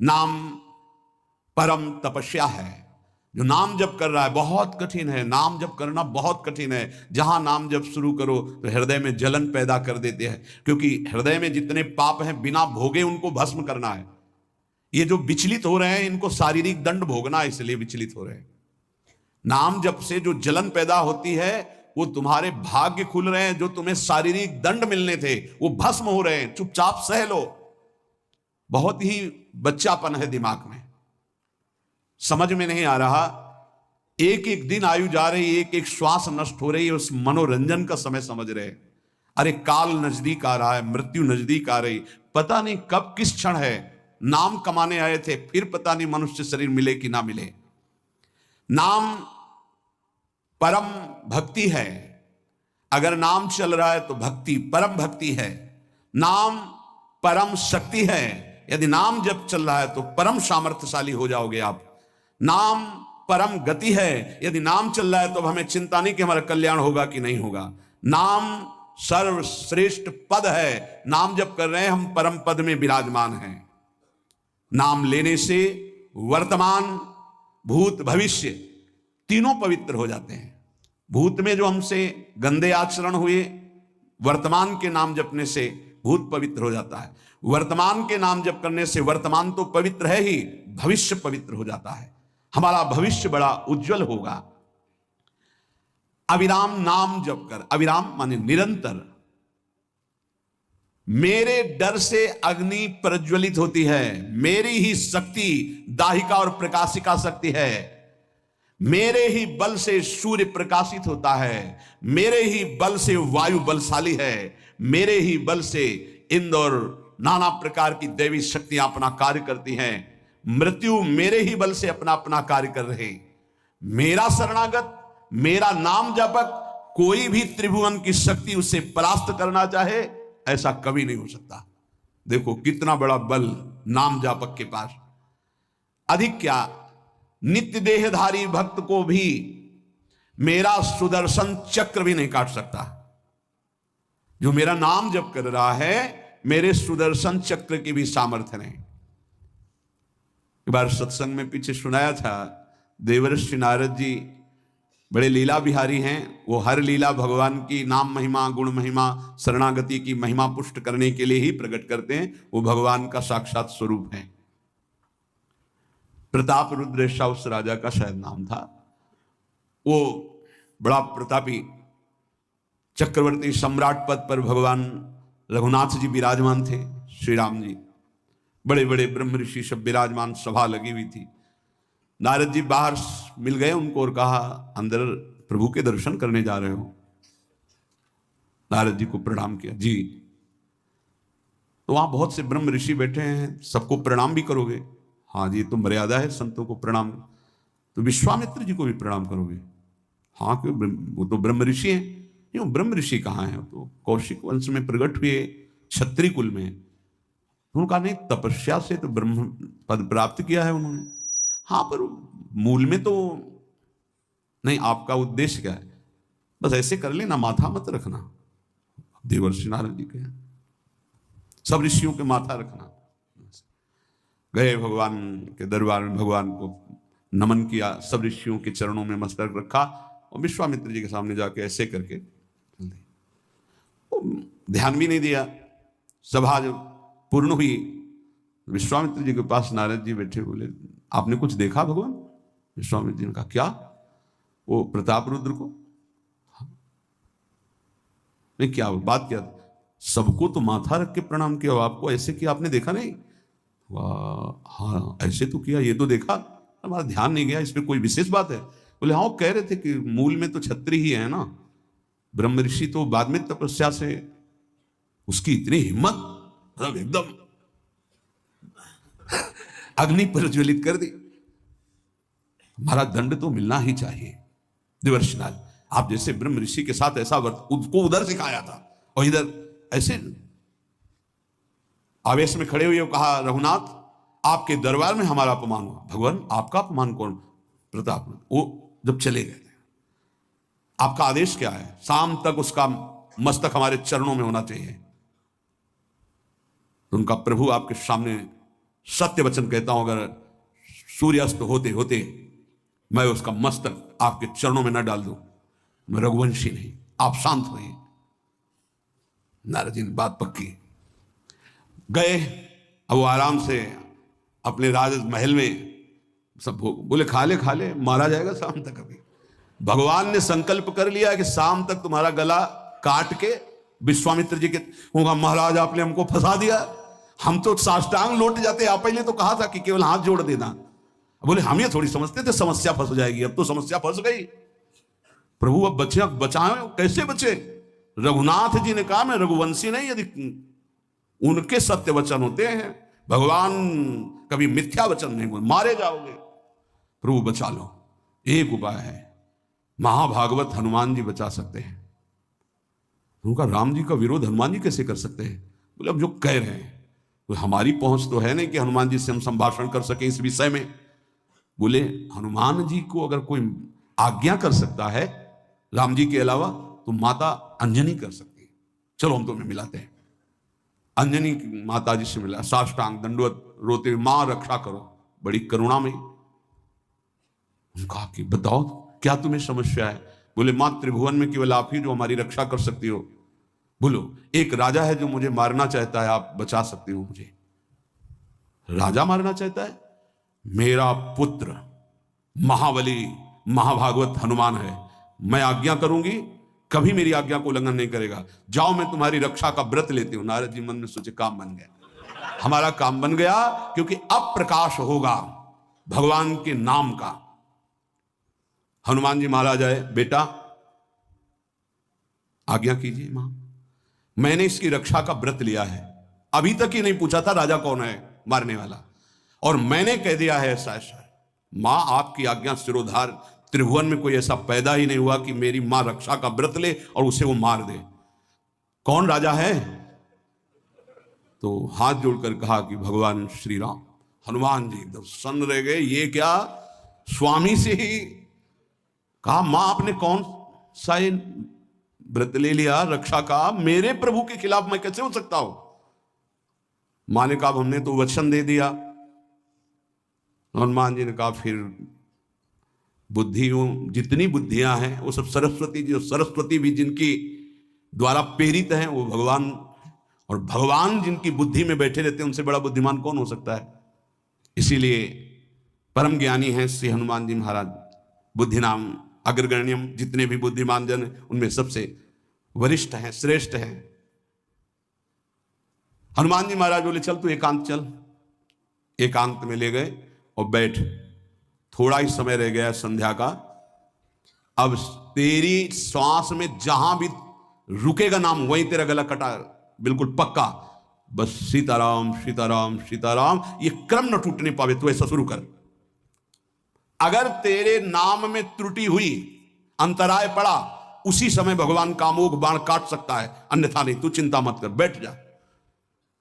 नाम परम तपस्या है। जो नाम जप कर रहा है बहुत कठिन है, नाम जप करना बहुत कठिन है। जहां नाम जप शुरू करो तो हृदय में जलन पैदा कर देते हैं, क्योंकि हृदय में जितने पाप हैं बिना भोगे उनको भस्म करना है। ये जो विचलित हो रहे हैं इनको शारीरिक दंड भोगना है, इसलिए विचलित हो रहे हैं। नाम जप से जो जलन पैदा होती है वो तुम्हारे भाग्य खुल रहे हैं, जो तुम्हें शारीरिक दंड मिलने थे वो भस्म हो रहे हैं। चुपचाप सह लो। बहुत ही बच्चापन है दिमाग में, समझ में नहीं आ रहा। एक एक दिन आयु जा रही, एक एक श्वास नष्ट हो रही है, उस मनोरंजन का समय समझ रहे। अरे काल नजदीक आ रहा है, मृत्यु नजदीक आ रही, पता नहीं कब किस क्षण है। नाम कमाने आए थे, फिर पता नहीं मनुष्य शरीर मिले कि ना मिले। नाम परम भक्ति है। अगर नाम चल रहा है तो भक्ति परम भक्ति है। नाम परम शक्ति है। यदि नाम जब चल रहा है तो परम सामर्थ्यशाली हो जाओगे आप। नाम परम गति है। यदि नाम चल रहा है तो हमें चिंता नहीं कि हमारा कल्याण होगा कि नहीं होगा। नाम सर्वश्रेष्ठ पद है। नाम जब कर रहे हैं हम परम पद में विराजमान हैं। नाम लेने से वर्तमान भूत भविष्य तीनों पवित्र हो जाते हैं। भूत में जो हमसे गंदे आचरण हुए, वर्तमान के नाम जपने से भूत पवित्र हो जाता है। वर्तमान के नाम जप करने से वर्तमान तो पवित्र है ही, भविष्य पवित्र हो जाता है। हमारा भविष्य बड़ा उज्जवल होगा। अविराम नाम जप कर, अविराम माने निरंतर। मेरे डर से अग्नि प्रज्वलित होती है, मेरी ही शक्ति दाहिका और प्रकाशिका शक्ति है। मेरे ही बल से सूर्य प्रकाशित होता है, मेरे ही बल से वायु बलशाली है, मेरे ही बल से इंद्र और नाना प्रकार की दैवी शक्तियां अपना कार्य करती हैं। मृत्यु मेरे ही बल से अपना अपना कार्य कर रहे। मेरा शरणागत, मेरा नाम जापक, कोई भी त्रिभुवन की शक्ति उसे परास्त करना चाहे ऐसा कभी नहीं हो सकता। देखो कितना बड़ा बल नाम जापक के पास। अधिक क्या, नित्य देहधारी भक्त को भी मेरा सुदर्शन चक्र भी नहीं काट सकता। जो मेरा नाम जप कर रहा है, मेरे सुदर्शन चक्र की भी सामर्थ्य नहीं। एक बार सत्संग में पीछे सुनाया था, देवर्षि नारद जी बड़े लीला बिहारी हैं। वो हर लीला भगवान की नाम महिमा, गुण महिमा, शरणागति की महिमा पुष्ट करने के लिए ही प्रकट करते हैं। वो भगवान का साक्षात स्वरूप है। प्रताप रुद्र ऐसा उस राजा का शायद नाम था। वो बड़ा प्रतापी चक्रवर्ती सम्राट पद पर भगवान रघुनाथ जी विराजमान थे। श्री राम जी, बड़े बड़े ब्रह्म ऋषि सब विराजमान, सभा लगी हुई थी। नारद जी बाहर मिल गए उनको और कहा, अंदर प्रभु के दर्शन करने जा रहे हो? नारद जी को प्रणाम किया। जी। तो वहां बहुत से ब्रह्म ऋषि बैठे हैं, सबको प्रणाम भी करोगे? हाँ जी, तो मर्यादा है संतों को प्रणाम। तो विश्वामित्र जी को भी प्रणाम करोगे? हाँ, क्यों, वो तो ब्रह्म ऋषि हैं। क्यों, ब्रह्म ऋषि कहाँ हैं? तो कौशिक वंश में प्रकट हुए, क्षत्रिय कुल में। उन्होंने कहा नहीं, तपस्या से तो ब्रह्म पद प्राप्त किया है उन्होंने। हाँ, पर मूल में तो नहीं। आपका उद्देश्य क्या है? बस ऐसे कर लेना, माथा मत रखना। देवर्षि नारद जी के सब ऋषियों के माथा रखना। गए भगवान के दरबार में, भगवान को नमन किया, सब ऋषियों के चरणों में मस्तक रखा और विश्वामित्र जी के सामने जाके ऐसे करके ध्यान भी नहीं दिया। सभा जब पूर्ण हुई, विश्वामित्र जी के पास नारद जी बैठे, बोले आपने कुछ देखा भगवान? विश्वामित्र जी ने कहा क्या? वो प्रताप रुद्र को? नहीं, क्या बात क्या? सबको तो माथा रख के प्रणाम किया, आपको ऐसे किया, आपने देखा नहीं? वाह, हाँ ऐसे तो किया, ये तो देखा, हमारा ध्यान नहीं गया, इसमें कोई विशेष बात है? बोले हाँ, वो कह रहे थे कि मूल में तो क्षत्रिय ही है ना, ब्रह्म ऋषि तो बाद में तपस्या से, उसकी इतनी हिम्मत, मतलब एकदम अग्नि प्रज्वलित कर दी। हमारा दंड तो मिलना ही चाहिए। देवर्षिनाथ, आप जैसे ब्रह्म ऋषि के साथ ऐसा उसको उधर सिखाया था और इधर ऐसे। आवेश में खड़े हुए कहा, रघुनाथ आपके दरबार में हमारा अपमान हुआ। भगवान आपका अपमान कौन? प्रताप। वो जब चले गए, आपका आदेश क्या है? शाम तक उसका मस्तक हमारे चरणों में होना चाहिए। तो उनका प्रभु आपके सामने सत्य वचन कहता हूं, अगर सूर्यास्त होते होते मैं उसका मस्तक आपके चरणों में न डाल दूं, मैं रघुवंशी नहीं। आप शांत होइए। नारद जी ने बात पक्की। गए, अब वो आराम से अपने राज महल में सब बोले खा ले, मारा जाएगा शाम तक। अभी भगवान ने संकल्प कर लिया कि शाम तक तुम्हारा गला काट के विश्वामित्र जी के होगा। महाराज आपने हमको फंसा दिया, हम तो साष्टांग लौट जाते। आप पहले तो कहा था कि केवल हाथ जोड़ देना। बोले हम ये थोड़ी समझते थे समस्या फंस जाएगी, अब तो समस्या फंस गई। प्रभु अब बचाए, कैसे बचे? रघुनाथ जी ने कहा मैं रघुवंशी नहीं, यदि उनके सत्य वचन होते हैं, भगवान कभी मिथ्या वचन नहीं बोले, मारे जाओगे। प्रभु बचा लो। एक उपाय है, महाभागवत हनुमान जी बचा सकते हैं। उनका राम जी का विरोध हनुमान जी कैसे कर सकते हैं? बोले अब जो कह रहे हैं तो हमारी पहुंच तो है नहीं कि हनुमान जी से हम संभाषण कर सके इस विषय में। बोले हनुमान जी को अगर कोई आज्ञा कर सकता है राम जी के अलावा, तो माता अंजनी कर सकती है। चलो हम तुम्हें मिलाते हैं। अंजनी माता जी से मिला, साष्टांग दंडवत रोते हुए, मां रक्षा करो, बड़ी करुणा में। उनका कि बताओ क्या तुम्हें समस्या है? बोले मां, त्रिभुवन में केवल आप ही जो हमारी रक्षा कर सकती हो। बोलो, एक राजा है जो मुझे मारना चाहता है, आप बचा सकती हो मुझे? राजा मारना चाहता है? मेरा पुत्र महाबली महाभागवत हनुमान है, मैं आज्ञा करूंगी, कभी मेरी आज्ञा को उल्लंघन नहीं करेगा। जाओ, मैं तुम्हारी रक्षा का व्रत लेती हूं। नारद जी मन में सोचे काम बन गया, हमारा काम बन गया, क्योंकि अब प्रकाश होगा भगवान के नाम का। हनुमान जी महाराज आए, बेटा आज्ञा कीजिए मां, मैंने इसकी रक्षा का व्रत लिया है। अभी तक ही नहीं पूछा था राजा कौन है मारने वाला, और मैंने कह दिया है ऐसा ऐसा। मां आपकी आज्ञा सिरोधार, त्रिभुवन में कोई ऐसा पैदा ही नहीं हुआ कि मेरी मां रक्षा का व्रत ले और उसे वो मार दे। कौन राजा है? तो हाथ जोड़कर कहा कि भगवान श्री राम। हनुमान जी एकदम सन्न रह गए, ये क्या? स्वामी से ही कहा, मां आपने कौन सा व्रत ले लिया रक्षा का? मेरे प्रभु के खिलाफ मैं कैसे हो सकता हूं? मां ने कहा हमने तो वचन दे दिया। हनुमान जी ने कहा फिर बुद्धियों जितनी बुद्धियां हैं वो सब सरस्वती जी, और सरस्वती भी जिनकी द्वारा प्रेरित हैं वो भगवान, और भगवान जिनकी बुद्धि में बैठे रहते हैं उनसे बड़ा बुद्धिमान कौन हो सकता है। इसीलिए परम ज्ञानी हैं श्री हनुमान जी महाराज। बुद्धि नाम अग्रगण्यम, जितने भी बुद्धिमान जन उनमें सबसे वरिष्ठ हैं, श्रेष्ठ हैं। हनुमान जी महाराज बोले चल तू एकांत चल। एकांत में ले गए और बैठ, थोड़ा ही समय रह गया संध्या का। अब तेरी श्वास में जहां भी रुकेगा नाम वहीं तेरा गला कटा, बिल्कुल पक्का। बस सीताराम सीताराम सीताराम, ये क्रम न टूटने पावे, तू ऐसा शुरू कर। अगर तेरे नाम में त्रुटि हुई, अंतराय पड़ा, उसी समय भगवान का अमोघ बाण काट सकता है, अन्यथा नहीं। तू चिंता मत कर, बैठ जा।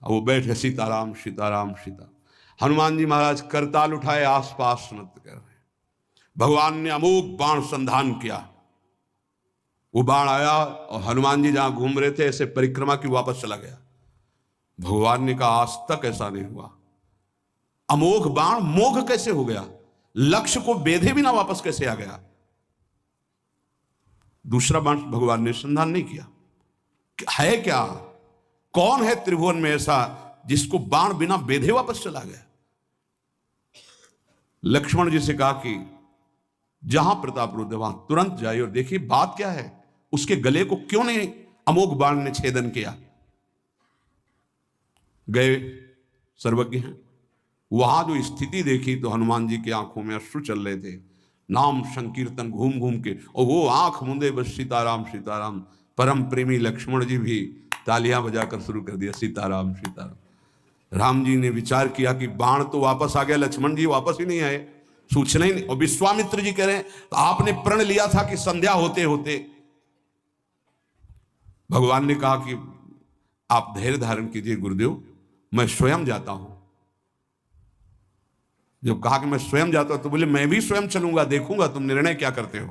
वो बैठ गए, सीताराम सीताराम सीता। हनुमान जी महाराज करताल उठाए, आसपास नृत्य कर रहे हैं। भगवान ने अमोघ बाण संधान किया। वो बाण आया और हनुमान जी जहां घूम रहे थे ऐसे परिक्रमा की वापस चला गया। भगवान ने कहा आज तक ऐसा नहीं हुआ। अमोघ बाण मोघ कैसे हो गया, लक्ष्य को बेधे बिना वापस कैसे आ गया। दूसरा बाण भगवान ने संधान नहीं किया। है क्या, कौन है त्रिभुवन में ऐसा जिसको बाण बिना बेधे वापस चला गया। लक्ष्मण जी से कहा कि जहां प्रताप रुद्र वहां तुरंत जाइए और देखिए बात क्या है, उसके गले को क्यों नहीं अमोघ बाण ने छेदन किया। गए, सर्वज्ञ हैं। वहां जो स्थिति देखी तो हनुमान जी की आंखों में अश्रु चल रहे थे। नाम संकीर्तन घूम घूम के, और वो आंख मूंदे बस सीताराम सीताराम। परम प्रेमी लक्ष्मण जी भी तालियां बजाकर शुरू कर दिया, सीताराम सीताराम। राम जी ने विचार किया कि बाण तो वापस आ गया, लक्ष्मण जी वापस ही नहीं आए, सूचना ही नहीं। और विश्वामित्र जी कह रहे हैं तो आपने प्रण लिया था कि संध्या होते होते। भगवान ने कहा कि आप धैर्य धारण कीजिए गुरुदेव, मैं स्वयं जाता हूं। जब कहा कि मैं स्वयं जाता हूं तो बोले मैं भी स्वयं चलूंगा, देखूंगा तुम निर्णय क्या करते हो।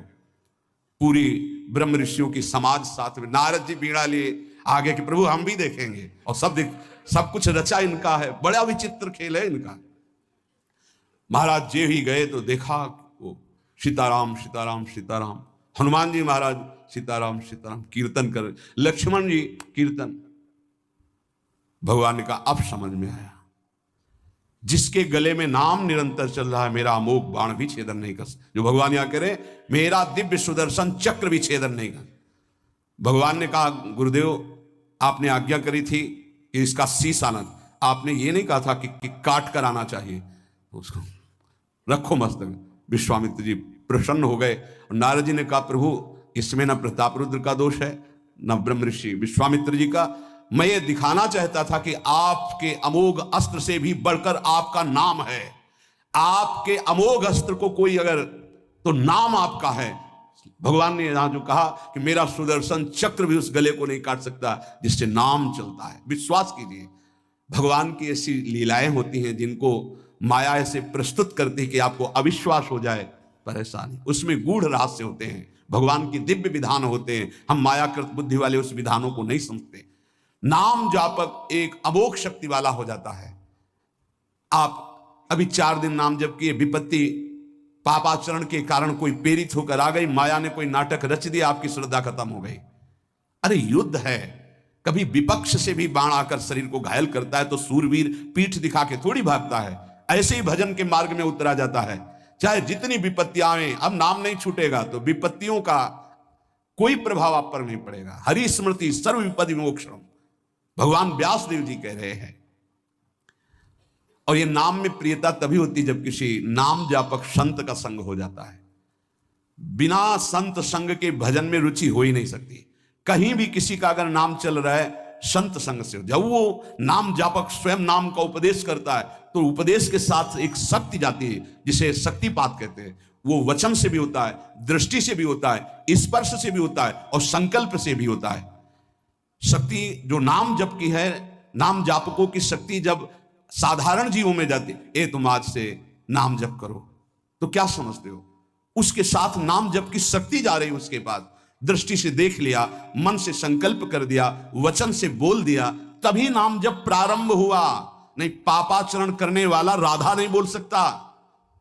पूरी ब्रह्म ऋषियों की समाज साथ में, नारद जी बीड़ा लिए आगे कि प्रभु हम भी देखेंगे, और सब कुछ रचा इनका है, बड़ा विचित्र खेल है इनका। महाराज जे ही गए तो देखा वो सीताराम सीताराम सीताराम। हनुमान जी महाराज सीताराम सीताराम कीर्तन कर, लक्ष्मण जी कीर्तन। भगवान ने कहा अब समझ में आया, जिसके गले में नाम निरंतर चल रहा है मेरा अमोघ बाण भी छेदन नहीं कर। जो भगवान यहां कह रहे मेरा दिव्य सुदर्शन चक्र भी छेदन नहीं कर। भगवान ने कहा गुरुदेव आपने आज्ञा करी थी कि इसका शीश आना, आपने ये नहीं कहा था कि काट कर आना चाहिए, उसको रखो मस्तक। विश्वामित्र जी प्रसन्न हो गए और नारद जी ने कहा प्रभु इसमें न प्रताप रुद्र का दोष है न ब्रह्म ऋषि विश्वामित्र जी का। मैं ये दिखाना चाहता था कि आपके अमोघ अस्त्र से भी बढ़कर आपका नाम है। आपके अमोघ अस्त्र को कोई अगर, तो नाम आपका है। भगवान ने यहां जो कहा कि मेरा सुदर्शन चक्र भी उस गले को नहीं काट सकता जिससे नाम चलता है। विश्वास कीजिए, भगवान की ऐसी लीलाएं होती हैं जिनको माया ऐसे प्रस्तुत करती है कि आपको अविश्वास हो जाए, पर ऐसा नहीं। उसमें गूढ़ रहस्य होते हैं, भगवान की दिव्य विधान होते हैं। हम मायाकृत बुद्धि वाले उस विधानों को नहीं समझते। नाम जापक एक अमोघ शक्ति वाला हो जाता है। आप अभी 4 दिन नाम जप किए, विपत्ति पापाचरण के कारण कोई प्रेरित होकर आ गई, माया ने कोई नाटक रच दिया, आपकी श्रद्धा खत्म हो गई। अरे युद्ध है, कभी विपक्ष से भी बाण आकर शरीर को घायल करता है तो सूरवीर पीठ दिखा के थोड़ी भागता है। ऐसे ही भजन के मार्ग में उतरा जाता है। चाहे जितनी विपत्तियां आए, अब नाम नहीं छूटेगा तो विपत्तियों का कोई प्रभाव आप पर नहीं पड़ेगा। हरि स्मृति सर्व विपत्ति मोक्षम, भगवान व्यास देव जी कह रहे हैं। और ये नाम में प्रियता तभी होती जब किसी नाम जापक संत का संग हो जाता है। बिना संत संग के भजन में रुचि हो ही नहीं सकती। कहीं भी किसी का अगर नाम चल रहा है संत संग से, जब वो नाम जापक स्वयं नाम का उपदेश करता है तो उपदेश के साथ एक शक्ति जाती है जिसे शक्तिपात कहते हैं। वो वचन से भी होता है, दृष्टि से भी होता है, स्पर्श से भी होता है और संकल्प से भी होता है। शक्ति जो नाम जप की है, नाम जापकों की शक्ति जब साधारण जीवों में जाती, ए तुम आज से नाम जप करो, तो क्या समझते हो? उसके साथ नाम जप की शक्ति जा रही उसके पास। दृष्टि से देख लिया, मन से संकल्प कर दिया, वचन से बोल दिया, तभी नाम जप प्रारंभ हुआ। नहीं पापाचरण करने वाला राधा नहीं बोल सकता।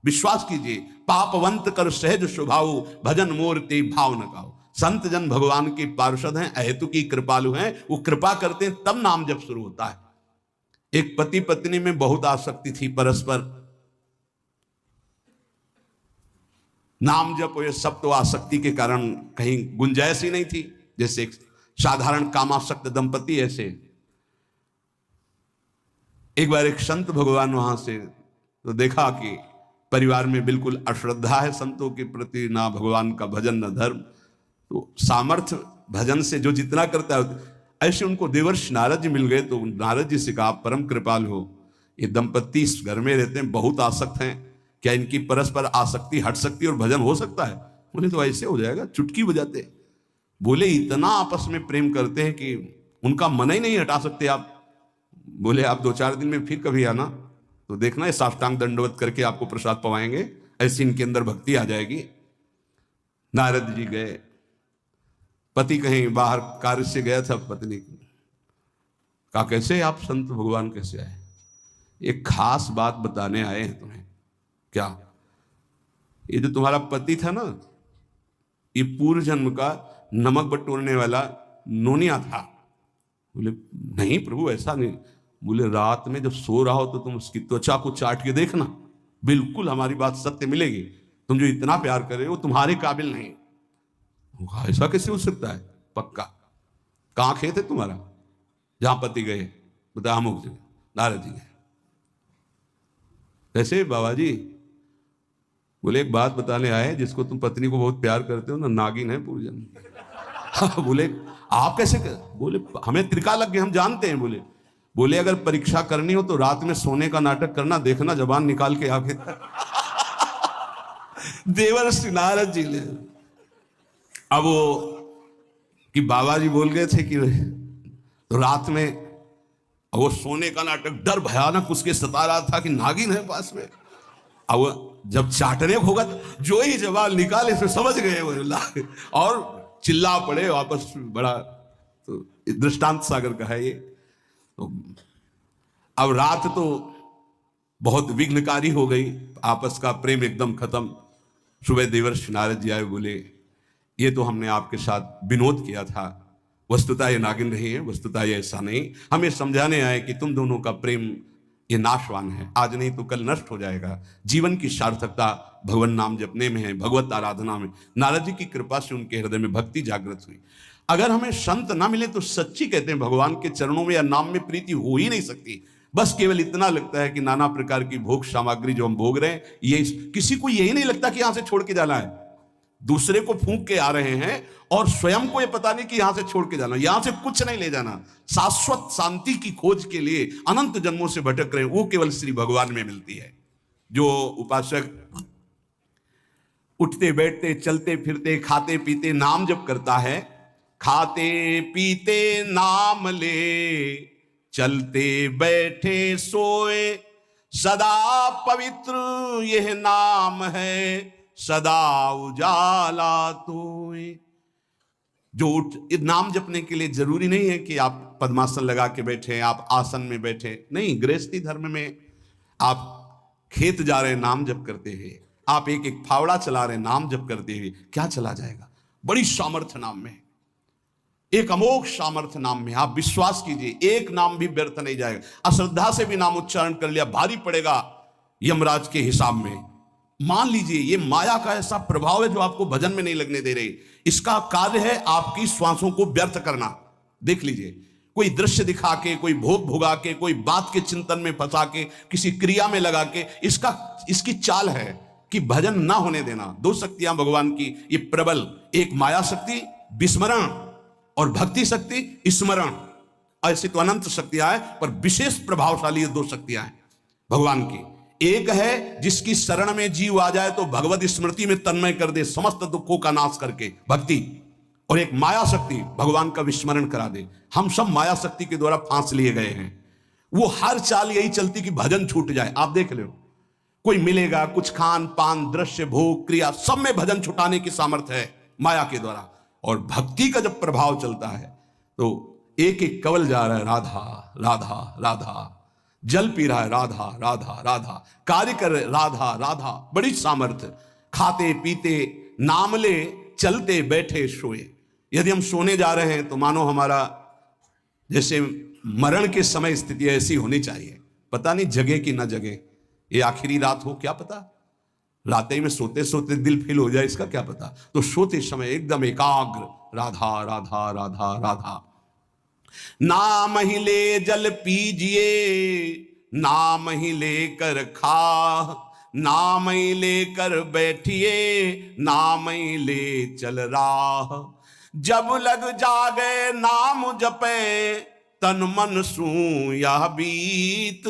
विश्वास कीजिए, पापवंत कर सहज स्वभाव, भजन मोर ते भाव न गाओ। संत जन भगवान के पार्षद हैं, अहेतु की कृपालु हैं, वो कृपा करते हैं तब नाम जब शुरू होता है। एक पति पत्नी में बहुत आसक्ति थी परस्पर, नाम जप ये सब तो आसक्ति के कारण कहीं गुंजाइश ही नहीं थी। जैसे एक साधारण कामासक्त दंपति, ऐसे एक बार एक संत भगवान वहां से तो देखा कि परिवार में बिल्कुल अश्रद्धा है संतों के प्रति, ना भगवान का भजन न धर्म, तो सामर्थ्य भजन से जो जितना करता है। ऐसे उनको देवर्षि नारद जी मिल गए, तो नारद जी से कहा, परम कृपाल हो, ये दंपति इस घर में रहते हैं, बहुत आसक्त हैं, क्या इनकी परस्पर आसक्ति हट सकती है और भजन हो सकता है? बोले तो ऐसे हो जाएगा, चुटकी बजाते। बोले इतना आपस में प्रेम करते हैं कि उनका मन ही नहीं हटा सकते आप। बोले आप 2-4 दिन में फिर कभी आना तो देखना, ये साष्टांग दंडवत करके आपको प्रसाद पवाएंगे, ऐसी इनके अंदर भक्ति आ जाएगी। नारद जी गए, पति कहीं बाहर कार्य से गया था, पत्नी कहा कैसे आप संत भगवान कैसे आए? एक खास बात बताने आए हैं तुम्हें। क्या? ये जो तुम्हारा पति था ना, ये पूर्व जन्म का नमक बटोरने वाला नोनिया था। बोले नहीं प्रभु ऐसा नहीं। बोले रात में जब सो रहा हो तो तुम उसकी त्वचा को चाट के देखना, बिल्कुल हमारी बात सत्य मिलेगी। तुम जो इतना प्यार कर रहे हो तुम्हारे काबिल नहीं। ऐसा कैसे हो सकता है? पक्का। कहाँ खेत है तुम्हारा जहां पति गए? बता अमुक जगह। नारद जी गए। कैसे बाबा जी? बोले एक बात बताने आए, जिसको तुम पत्नी को बहुत प्यार करते हो ना, नागिन है पूजन। बोले आप कैसे कर? बोले हमें त्रिका लग गए, हम जानते हैं। बोले अगर परीक्षा करनी हो तो रात में सोने का नाटक करना, देखना जबान निकाल के आगे। देवर्षि नारद जी ले। अब वो कि बाबा जी बोल गए थे कि तो रात में वो सोने का नाटक, डर भयानक उसके सता रहा था कि नागिन है पास में। अब वो जब चाटने होगा जो ही जवाब निकाले फिर समझ गए वो, और चिल्ला पड़े वापस। बड़ा तो दृष्टांत सागर का है ये। तो अब रात तो बहुत विघ्नकारी हो गई, आपस का प्रेम एकदम खत्म। सुबह देवर्षि नारद जी आए, बोले ये तो हमने आपके साथ विनोद किया था, वस्तुतः ये नागिन रही है, वस्तुतः ये ऐसा नहीं। हमें समझाने आए कि तुम दोनों का प्रेम ये नाशवान है, आज नहीं तो कल नष्ट हो जाएगा। जीवन की सार्थकता भगवान नाम जपने में है, भगवत आराधना में। नारद जी की कृपा से उनके हृदय में भक्ति जागृत हुई। अगर हमें संत ना मिले तो सच्ची कहते हैं भगवान के चरणों में या नाम में प्रीति हो ही नहीं सकती। बस केवल इतना लगता है कि नाना प्रकार की भोग सामग्री जो हम भोग रहे हैं, ये किसी को यही नहीं लगता कि यहां से छोड़ के जाना है। दूसरे को फूंक के आ रहे हैं और स्वयं को ये पता नहीं कि यहां से छोड़ के जाना, यहां से कुछ नहीं ले जाना। शाश्वत शांति की खोज के लिए अनंत जन्मों से भटक रहे हैं, वो केवल श्री भगवान में मिलती है। जो उपासक उठते बैठते चलते फिरते खाते पीते नाम जप करता है, खाते पीते नाम ले, चलते बैठे सोए सदा पवित्र यह नाम है, सदा उजाला तोए। जो नाम जपने के लिए जरूरी नहीं है कि आप पद्मासन लगा के बैठे, आप आसन में बैठे, नहीं। गृहस्थी धर्म में आप खेत जा रहे नाम जप करते हुए, आप एक एक फावड़ा चला रहे नाम जप करते हुए, क्या चला जाएगा? बड़ी सामर्थ्य नाम में, एक अमोघ सामर्थ्य नाम में। आप विश्वास कीजिए, एक नाम भी व्यर्थ नहीं जाएगा। अश्रद्धा से भी नाम उच्चारण कर लिया, भारी पड़ेगा यमराज के हिसाब में। मान लीजिए ये माया का ऐसा प्रभाव है जो आपको भजन में नहीं लगने दे रही। इसका कार्य है आपकी श्वासों को व्यर्थ करना। देख लीजिए, कोई दृश्य दिखा के, कोई भोग भुगा के, कोई बात के चिंतन में फंसा के, किसी क्रिया में लगा के, इसकी चाल है कि भजन ना होने देना। दो शक्तियां भगवान की ये प्रबल, एक माया शक्ति विस्मरण और भक्ति शक्ति स्मरण। ऐसी तो अनंत शक्तियां हैं, पर विशेष प्रभावशाली ये दो शक्तियां हैं भगवान की। एक है जिसकी शरण में जीव आ जाए तो भगवत स्मृति में तन्मय कर दे, समस्त दुखों का नाश करके, भक्ति। और एक माया शक्ति भगवान का विस्मरण करा दे। हम सब माया शक्ति के द्वारा फांस लिए गए हैं। वो हर चाल यही चलती कि भजन छूट जाए। आप देख लो, कोई मिलेगा, कुछ खान पान दृश्य भोग क्रिया सब में भजन छुटाने की सामर्थ्य है माया के द्वारा। और भक्ति का जब प्रभाव चलता है तो एक एक कवल जा रहा है राधा राधा राधा, जल पी रहा है राधा राधा राधा, कार्य कर रहे राधा राधा, बड़ी सामर्थ्य। खाते पीते नाम ले, चलते बैठे सोए। यदि हम सोने जा रहे हैं तो मानो हमारा जैसे मरण के समय स्थिति ऐसी होनी चाहिए। पता नहीं जगे कि ना जगे, ये आखिरी रात हो, क्या पता, रात में सोते सोते दिल फेल हो जाए, इसका क्या पता। तो सोते समय एकदम एकाग्र, राधा राधा राधा राधा। नाम ही ले जल पीजिए, नाम ही लेकर खा, नाम ही लेकर बैठिए, नाम ही ले चल राह। जब लग जागे नाम जपे, तन मन सू यह बीत,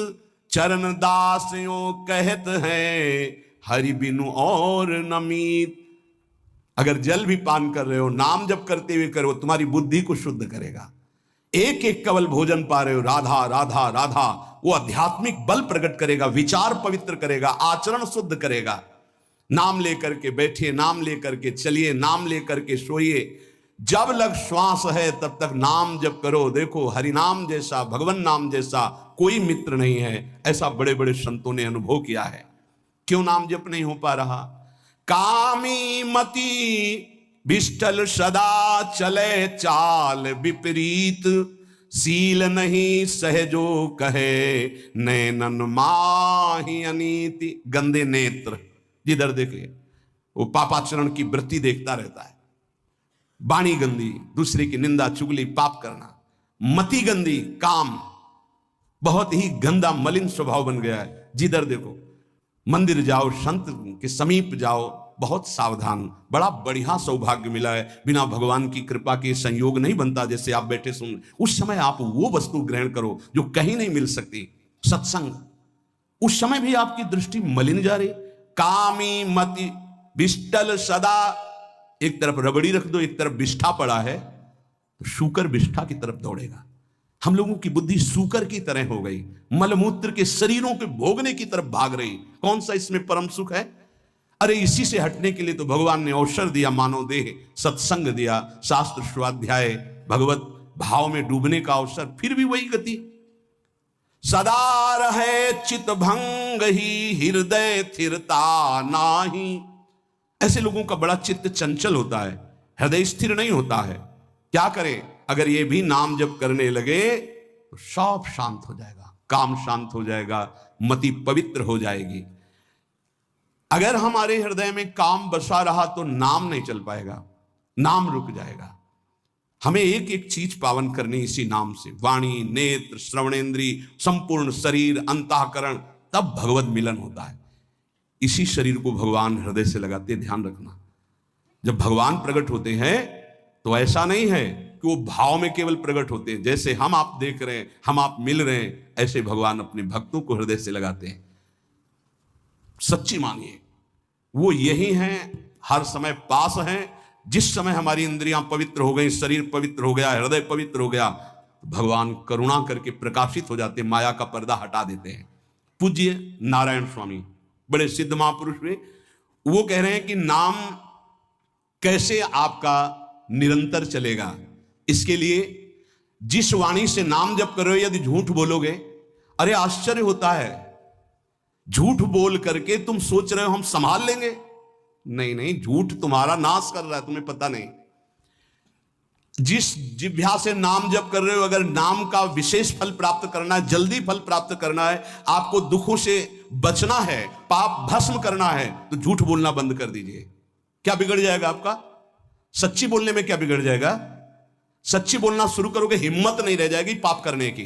चरण दास यो कहत हैं, हरि बिनु और नमीत। अगर जल भी पान कर रहे हो, नाम जप करते हुए करो, तुम्हारी बुद्धि को शुद्ध करेगा। एक एक कवल भोजन पा रहे हो, राधा राधा राधा, वो आध्यात्मिक बल प्रकट करेगा, विचार पवित्र करेगा, आचरण शुद्ध करेगा। नाम लेकर के बैठिए, नाम लेकर के चलिए, नाम लेकर के सोइए। जब लग श्वास है तब तक नाम जप करो। देखो, हरि नाम जैसा, भगवान नाम जैसा कोई मित्र नहीं है, ऐसा बड़े बड़े संतों ने अनुभव किया है। क्यों नाम जप नहीं हो पा रहा? कामी मति विष्टल सदा चले चाल विपरीत, सील नहीं सहजो कहे नैनन माही अनीति। गंदे नेत्र, जिधर देखे वो पापाचरण की वृत्ति देखता रहता है। वाणी गंदी, दूसरे की निंदा चुगली पाप करना। मति गंदी, काम बहुत ही गंदा मलिन स्वभाव बन गया है। जिधर देखो, मंदिर जाओ, संत के समीप जाओ, बहुत सावधान। बड़ा बढ़िया सौभाग्य मिला है, बिना भगवान की कृपा के संयोग नहीं बनता। जैसे आप बैठे सुन, उस समय आप वो वस्तु ग्रहण करो जो कहीं नहीं मिल सकती, सत्संग। उस समय भी आपकी दृष्टि मलिन जा रही। कामी मति विष्टल सदा, एक तरफ रबड़ी रख दो, एक तरफ बिष्ठा पड़ा है, तो शूकर बिष्ठा की तरफ दौड़ेगा। हम लोगों की बुद्धि सूकर की तरह हो गई, मलमूत्र के शरीरों के भोगने की तरफ भाग रही। कौन सा इसमें परम सुख है? अरे इसी से हटने के लिए तो भगवान ने अवसर दिया, मानव देह, सत्संग दिया, शास्त्र स्वाध्याय, भगवत भाव में डूबने का अवसर। फिर भी वही गति। सदा रहे चित भंग ही, हृदय स्थिरता नाही। ऐसे लोगों का बड़ा चित्त चंचल होता है, हृदय स्थिर नहीं होता है। क्या करें? अगर ये भी नाम जप करने लगे तो सब शांत हो जाएगा, काम शांत हो जाएगा, मति पवित्र हो जाएगी। अगर हमारे हृदय में काम बसा रहा तो नाम नहीं चल पाएगा, नाम रुक जाएगा। हमें एक एक चीज पावन करनी इसी नाम से, वाणी, नेत्र, श्रवणेन्द्री, संपूर्ण शरीर, अंतःकरण, तब भगवत मिलन होता है। इसी शरीर को भगवान हृदय से लगाते, ध्यान रखना। जब भगवान प्रकट होते हैं तो ऐसा नहीं है कि वो भाव में केवल प्रकट होते हैं। जैसे हम आप देख रहे हैं, हम आप मिल रहे हैं, ऐसे भगवान अपने भक्तों को हृदय से लगाते हैं। सच्ची मानिए, वो यही हैं, हर समय पास हैं। जिस समय हमारी इंद्रियां पवित्र हो गई, शरीर पवित्र हो गया, हृदय पवित्र हो गया, तो भगवान करुणा करके प्रकाशित हो जाते, माया का पर्दा हटा देते हैं। पूज्य नारायण स्वामी, बड़े सिद्ध महापुरुष हुए, वो कह रहे हैं कि नाम कैसे आपका निरंतर चलेगा। इसके लिए जिस वाणी से नाम जप करो, यदि झूठ बोलोगे, अरे आश्चर्य होता है, झूठ बोल करके तुम सोच रहे हो हम संभाल लेंगे। नहीं नहीं, झूठ तुम्हारा नाश कर रहा है, तुम्हें पता नहीं। जिस जिह्वा से नाम जप कर रहे हो, अगर नाम का विशेष फल प्राप्त करना है, जल्दी फल प्राप्त करना है, आपको दुखों से बचना है, पाप भस्म करना है, तो झूठ बोलना बंद कर दीजिए। क्या बिगड़ जाएगा आपका? सच्ची बोलने में क्या बिगड़ जाएगा? सच्ची बोलना शुरू करोगे, हिम्मत नहीं रह जाएगी पाप करने की।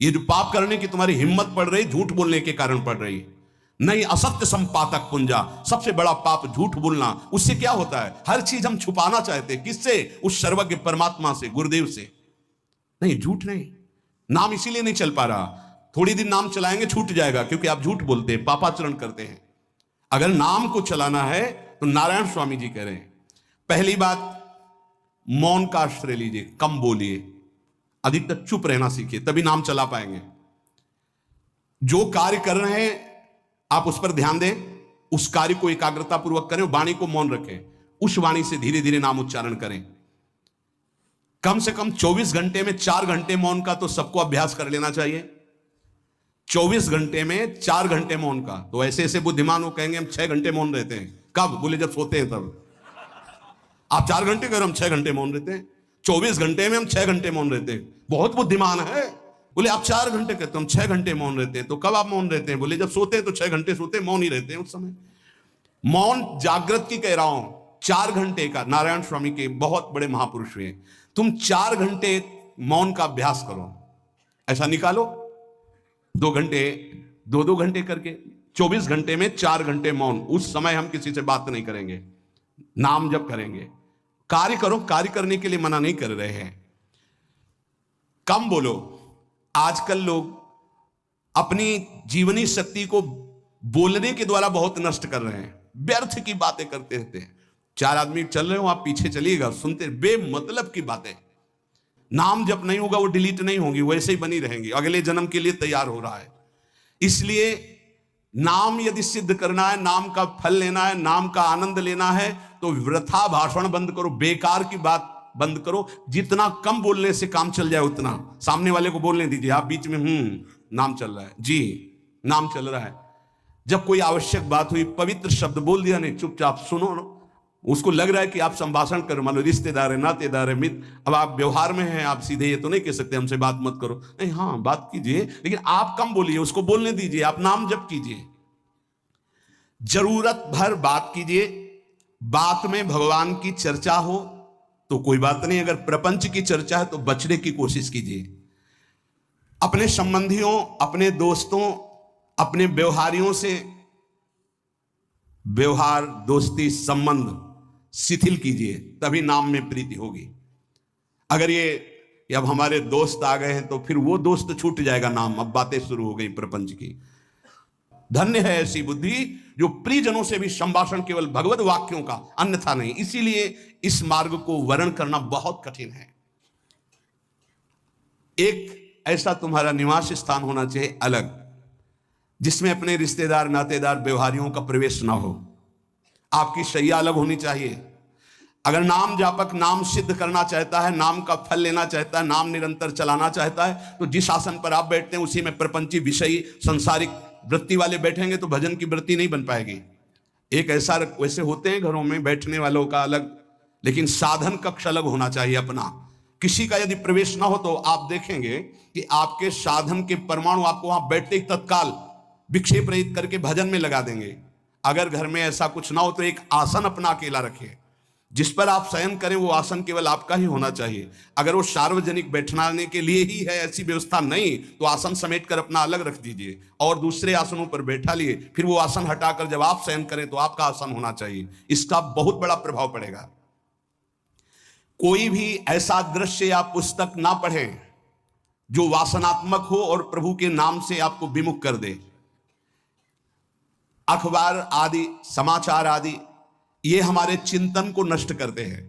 ये जो पाप करने की तुम्हारी हिम्मत पड़ रही, झूठ बोलने के कारण पड़ रही। नहीं, असत्य संपातक पुंजा, सबसे बड़ा पाप झूठ बोलना। उससे क्या होता है? हर चीज हम छुपाना चाहते हैं। किससे? उस सर्वज्ञ परमात्मा से, गुरुदेव से। नहीं, झूठ नहीं। नाम इसीलिए नहीं चल पा रहा। थोड़ी दिन नाम चलाएंगे, छूट जाएगा, क्योंकि आप झूठ बोलते हैं, पापाचरण करते हैं। अगर नाम को चलाना है तो नारायण स्वामी जी कह रहे हैं, पहली बात, मौन का आश्रय लीजिए, कम बोलिए, अधिकतर चुप रहना सीखिए, तभी नाम चला पाएंगे। जो कार्य कर रहे हैं आप उस पर ध्यान दें, उस कार्य को एकाग्रता पूर्वक करें, वाणी को मौन रखें, उस वाणी से धीरे धीरे नाम उच्चारण करें। कम से कम 24 घंटे में 4 घंटे मौन का तो सबको अभ्यास कर लेना चाहिए। 24 घंटे में 4 घंटे मौन का। तो ऐसे ऐसे बुद्धिमान वो कहेंगे हम 6 घंटे मौन रहते हैं, कब? बोले जब सोते हैं तब। आप 4 घंटे करो, हम 6 घंटे मौन रहते हैं। 24 घंटे में हम 6 घंटे मौन रहते हैं। बहुत बुद्धिमान है। बोले आप 4 घंटे कहते हो, हम 6 घंटे मौन रहते हैं। तो कब आप मौन रहते हैं? बोले जब सोते हैं तो 6 घंटे सोते हैं, मौन ही रहते हैं उस समय। मौन जागृत की कह रहा हूं, 4 घंटे का। नारायण स्वामी के बहुत बड़े महापुरुष हुए। तुम 4 घंटे मौन का अभ्यास करो, ऐसा निकालो 2 घंटे, 2 घंटे करके 24 घंटे में 4 घंटे मौन। उस समय हम किसी से बात नहीं करेंगे, नाम जप करेंगे। कार्य करो, कार्य करने के लिए मना नहीं कर रहे हैं, कम बोलो। आजकल लोग अपनी जीवनी शक्ति को बोलने के द्वारा बहुत नष्ट कर रहे हैं, व्यर्थ की बातें करते रहते हैं। 4 आदमी चल रहे हो, आप पीछे चलिएगा, सुनते, बेमतलब की बातें। नाम जब नहीं होगा वो डिलीट नहीं होंगी, वैसे ही बनी रहेंगी, अगले जन्म के लिए तैयार हो रहा है। इसलिए नाम यदि सिद्ध करना है, नाम का फल लेना है, नाम का आनंद लेना है, तो वृथा भाषण बंद करो, बेकार की बात बंद करो। जितना कम बोलने से काम चल जाए उतना। सामने वाले को बोलने दीजिए, आप बीच में नाम चल रहा है, जी नाम चल रहा है। जब कोई आवश्यक बात हुई, पवित्र शब्द बोल दिया, नहीं चुपचाप सुनो। उसको लग रहा है कि आप संभाषण करो, मान लो रिश्तेदार है, नातेदार है, मित्र, अब आप व्यवहार में हैं, आप सीधे ये तो नहीं कह सकते हमसे बात मत करो, नहीं, हाँ बात कीजिए, लेकिन आप कम बोलिए, उसको बोलने दीजिए, आप नाम जप कीजिए, जरूरत भर बात कीजिए। बात में भगवान की चर्चा हो तो कोई बात नहीं, अगर प्रपंच की चर्चा है तो बचने की कोशिश कीजिए। अपने संबंधियों, अपने दोस्तों, अपने व्यवहारियों से व्यवहार, दोस्ती, संबंध शिथिल कीजिए, तभी नाम में प्रीति होगी। अगर ये अब हमारे दोस्त आ गए हैं तो फिर वो दोस्त छूट जाएगा नाम, अब बातें शुरू हो गई प्रपंच की। धन्य है ऐसी बुद्धि जो प्रियजनों से भी संभाषण केवल भगवत वाक्यों का, अन्यथा नहीं। इसीलिए इस मार्ग को वर्ण करना बहुत कठिन है। एक ऐसा तुम्हारा निवास स्थान होना चाहिए अलग, जिसमें अपने रिश्तेदार, नातेदार, व्यवहारियों का प्रवेश ना हो। आपकी शैया अलग होनी चाहिए। अगर नाम जापक नाम सिद्ध करना चाहता है, नाम का फल लेना चाहता है, नाम निरंतर चलाना चाहता है, तो जिस आसन पर आप बैठते हैं उसी में प्रपंची, विषयी, संसारिक वृत्ति वाले बैठेंगे तो भजन की वृत्ति नहीं बन पाएगी। एक ऐसा, वैसे होते हैं घरों में बैठने वालों का अलग, लेकिन साधन कक्ष अलग होना चाहिए अपना। किसी का यदि प्रवेश ना हो तो आप देखेंगे कि आपके साधन के परमाणु आपको वहां बैठते ही तत्काल विक्षेप रहित करके भजन में लगा देंगे। अगर घर में ऐसा कुछ ना हो तो एक आसन अपना अकेला रखिए, जिस पर आप शयन करें वो आसन केवल आपका ही होना चाहिए। अगर वो सार्वजनिक बैठने के लिए ही है, ऐसी व्यवस्था नहीं, तो आसन समेट कर अपना अलग रख दीजिए और दूसरे आसनों पर बैठा लिए, फिर वो आसन हटाकर जब आप शयन करें तो आपका आसन होना चाहिए। इसका बहुत बड़ा प्रभाव पड़ेगा। कोई भी ऐसा दृश्य या पुस्तक ना पढ़ें जो वासनात्मक हो और प्रभु के नाम से आपको विमुख कर दे। अखबार आदि, समाचार आदि, ये हमारे चिंतन को नष्ट करते हैं।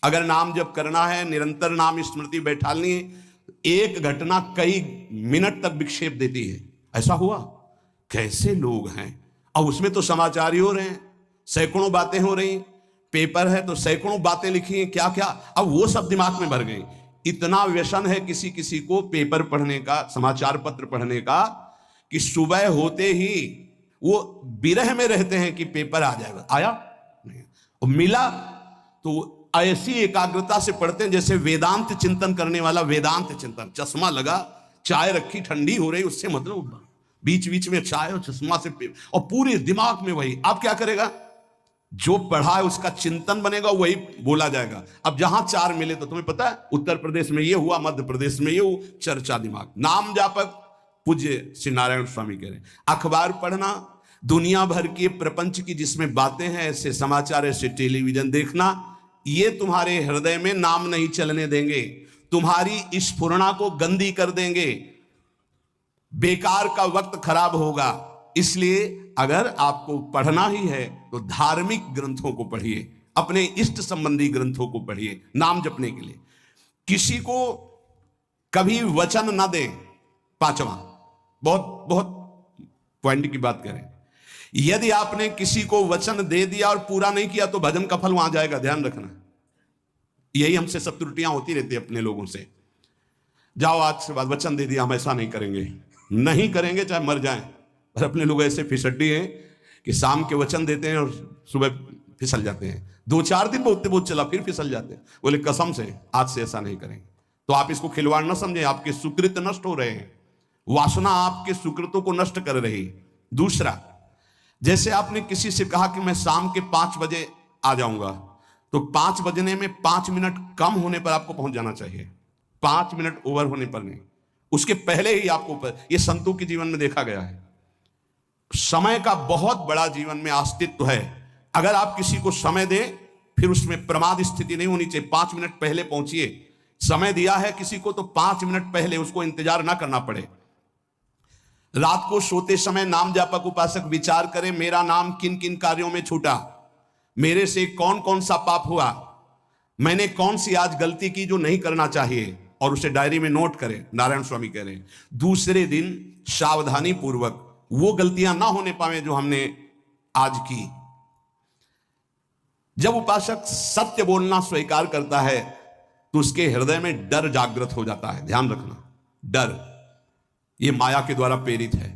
अगर नाम जब करना है, निरंतर नाम स्मृति बैठानी है, एक घटना कई मिनट तक विक्षेप देती है। ऐसा हुआ, कैसे लोग हैं, अब उसमें तो समाचार ही हो रहे हैं, सैकड़ों बातें हो रही, पेपर है तो सैकड़ों बातें लिखी हैं, क्या क्या, अब वो सब दिमाग में भर गई। इतना व्यसन है किसी किसी को पेपर पढ़ने का, समाचार पत्र पढ़ने का, कि सुबह होते ही वो विरह में रहते हैं कि पेपर आ जाएगा, आया नहीं, और मिला तो ऐसी एकाग्रता से पढ़ते हैं जैसे वेदांत चिंतन करने वाला वेदांत चिंतन। चश्मा लगा, चाय रखी, ठंडी हो रही, उससे मतलब बीच बीच में चाय और चश्मा से पेपर, और पूरे दिमाग में वही। अब क्या करेगा, जो पढ़ा है उसका चिंतन बनेगा, वही बोला जाएगा। अब जहां 4 मिले तो तुम्हें पता है, उत्तर प्रदेश में ये हुआ, मध्य प्रदेश में ये हुआ, चर्चा दिमाग। नाम जापक पूज्य श्री नारायण स्वामी कह रहे हैं, अखबार पढ़ना, दुनिया भर की प्रपंच की जिसमें बातें हैं, ऐसे समाचार, ऐसे टेलीविजन देखना, ये तुम्हारे हृदय में नाम नहीं चलने देंगे, तुम्हारी स्फुरणा को गंदी कर देंगे, बेकार का वक्त खराब होगा। इसलिए अगर आपको पढ़ना ही है तो धार्मिक ग्रंथों को पढ़िए, अपने इष्ट संबंधी ग्रंथों को पढ़िए नाम जपने के लिए। किसी को कभी वचन ना दें। 5वां, बहुत बहुत पॉइंट की बात करें, यदि आपने किसी को वचन दे दिया और पूरा नहीं किया तो भजन का फल वहां जाएगा, ध्यान रखना। यही हमसे सब त्रुटियां होती रहती है अपने लोगों से। जाओ आज से बाद वचन दे दिया, हम ऐसा नहीं करेंगे, नहीं करेंगे चाहे मर जाएं। और अपने लोग ऐसे फिसड्डी हैं कि शाम के वचन देते हैं और सुबह फिसल जाते हैं, 2-4 दिन बहुत बहुत चला फिर फिसल जाते हैं। बोले कसम से आज से ऐसा नहीं करेंगे। तो आप इसको खिलवाड़ न समझें, आपके सुकृत नष्ट हो रहे हैं, वासना आपके सुकृतों को नष्ट कर रही। दूसरा, जैसे आपने किसी से कहा कि मैं शाम के 5 बजे आ जाऊंगा, तो 5 बजने में 5 मिनट कम होने पर आपको पहुंच जाना चाहिए, 5 मिनट ओवर होने पर नहीं, उसके पहले ही आपको। यह संतों के जीवन में देखा गया है। समय का बहुत बड़ा जीवन में अस्तित्व है। अगर आप किसी को समय दें, फिर उसमें प्रमाद स्थिति नहीं होनी चाहिए। 5 मिनट पहले पहुंचिए। समय दिया है किसी को तो 5 मिनट पहले उसको इंतजार ना करना पड़े। रात को सोते समय नाम जापक उपासक विचार करें, मेरा नाम किन किन कार्यों में छूटा, मेरे से कौन कौन सा पाप हुआ, मैंने कौन सी आज गलती की जो नहीं करना चाहिए, और उसे डायरी में नोट करें। नारायण स्वामी कह रहे हैं दूसरे दिन सावधानी पूर्वक वो गलतियां ना होने पावे जो हमने आज की। जब उपासक सत्य बोलना स्वीकार करता है तो उसके हृदय में डर जागृत हो जाता है। ध्यान रखना, डर ये माया के द्वारा प्रेरित है।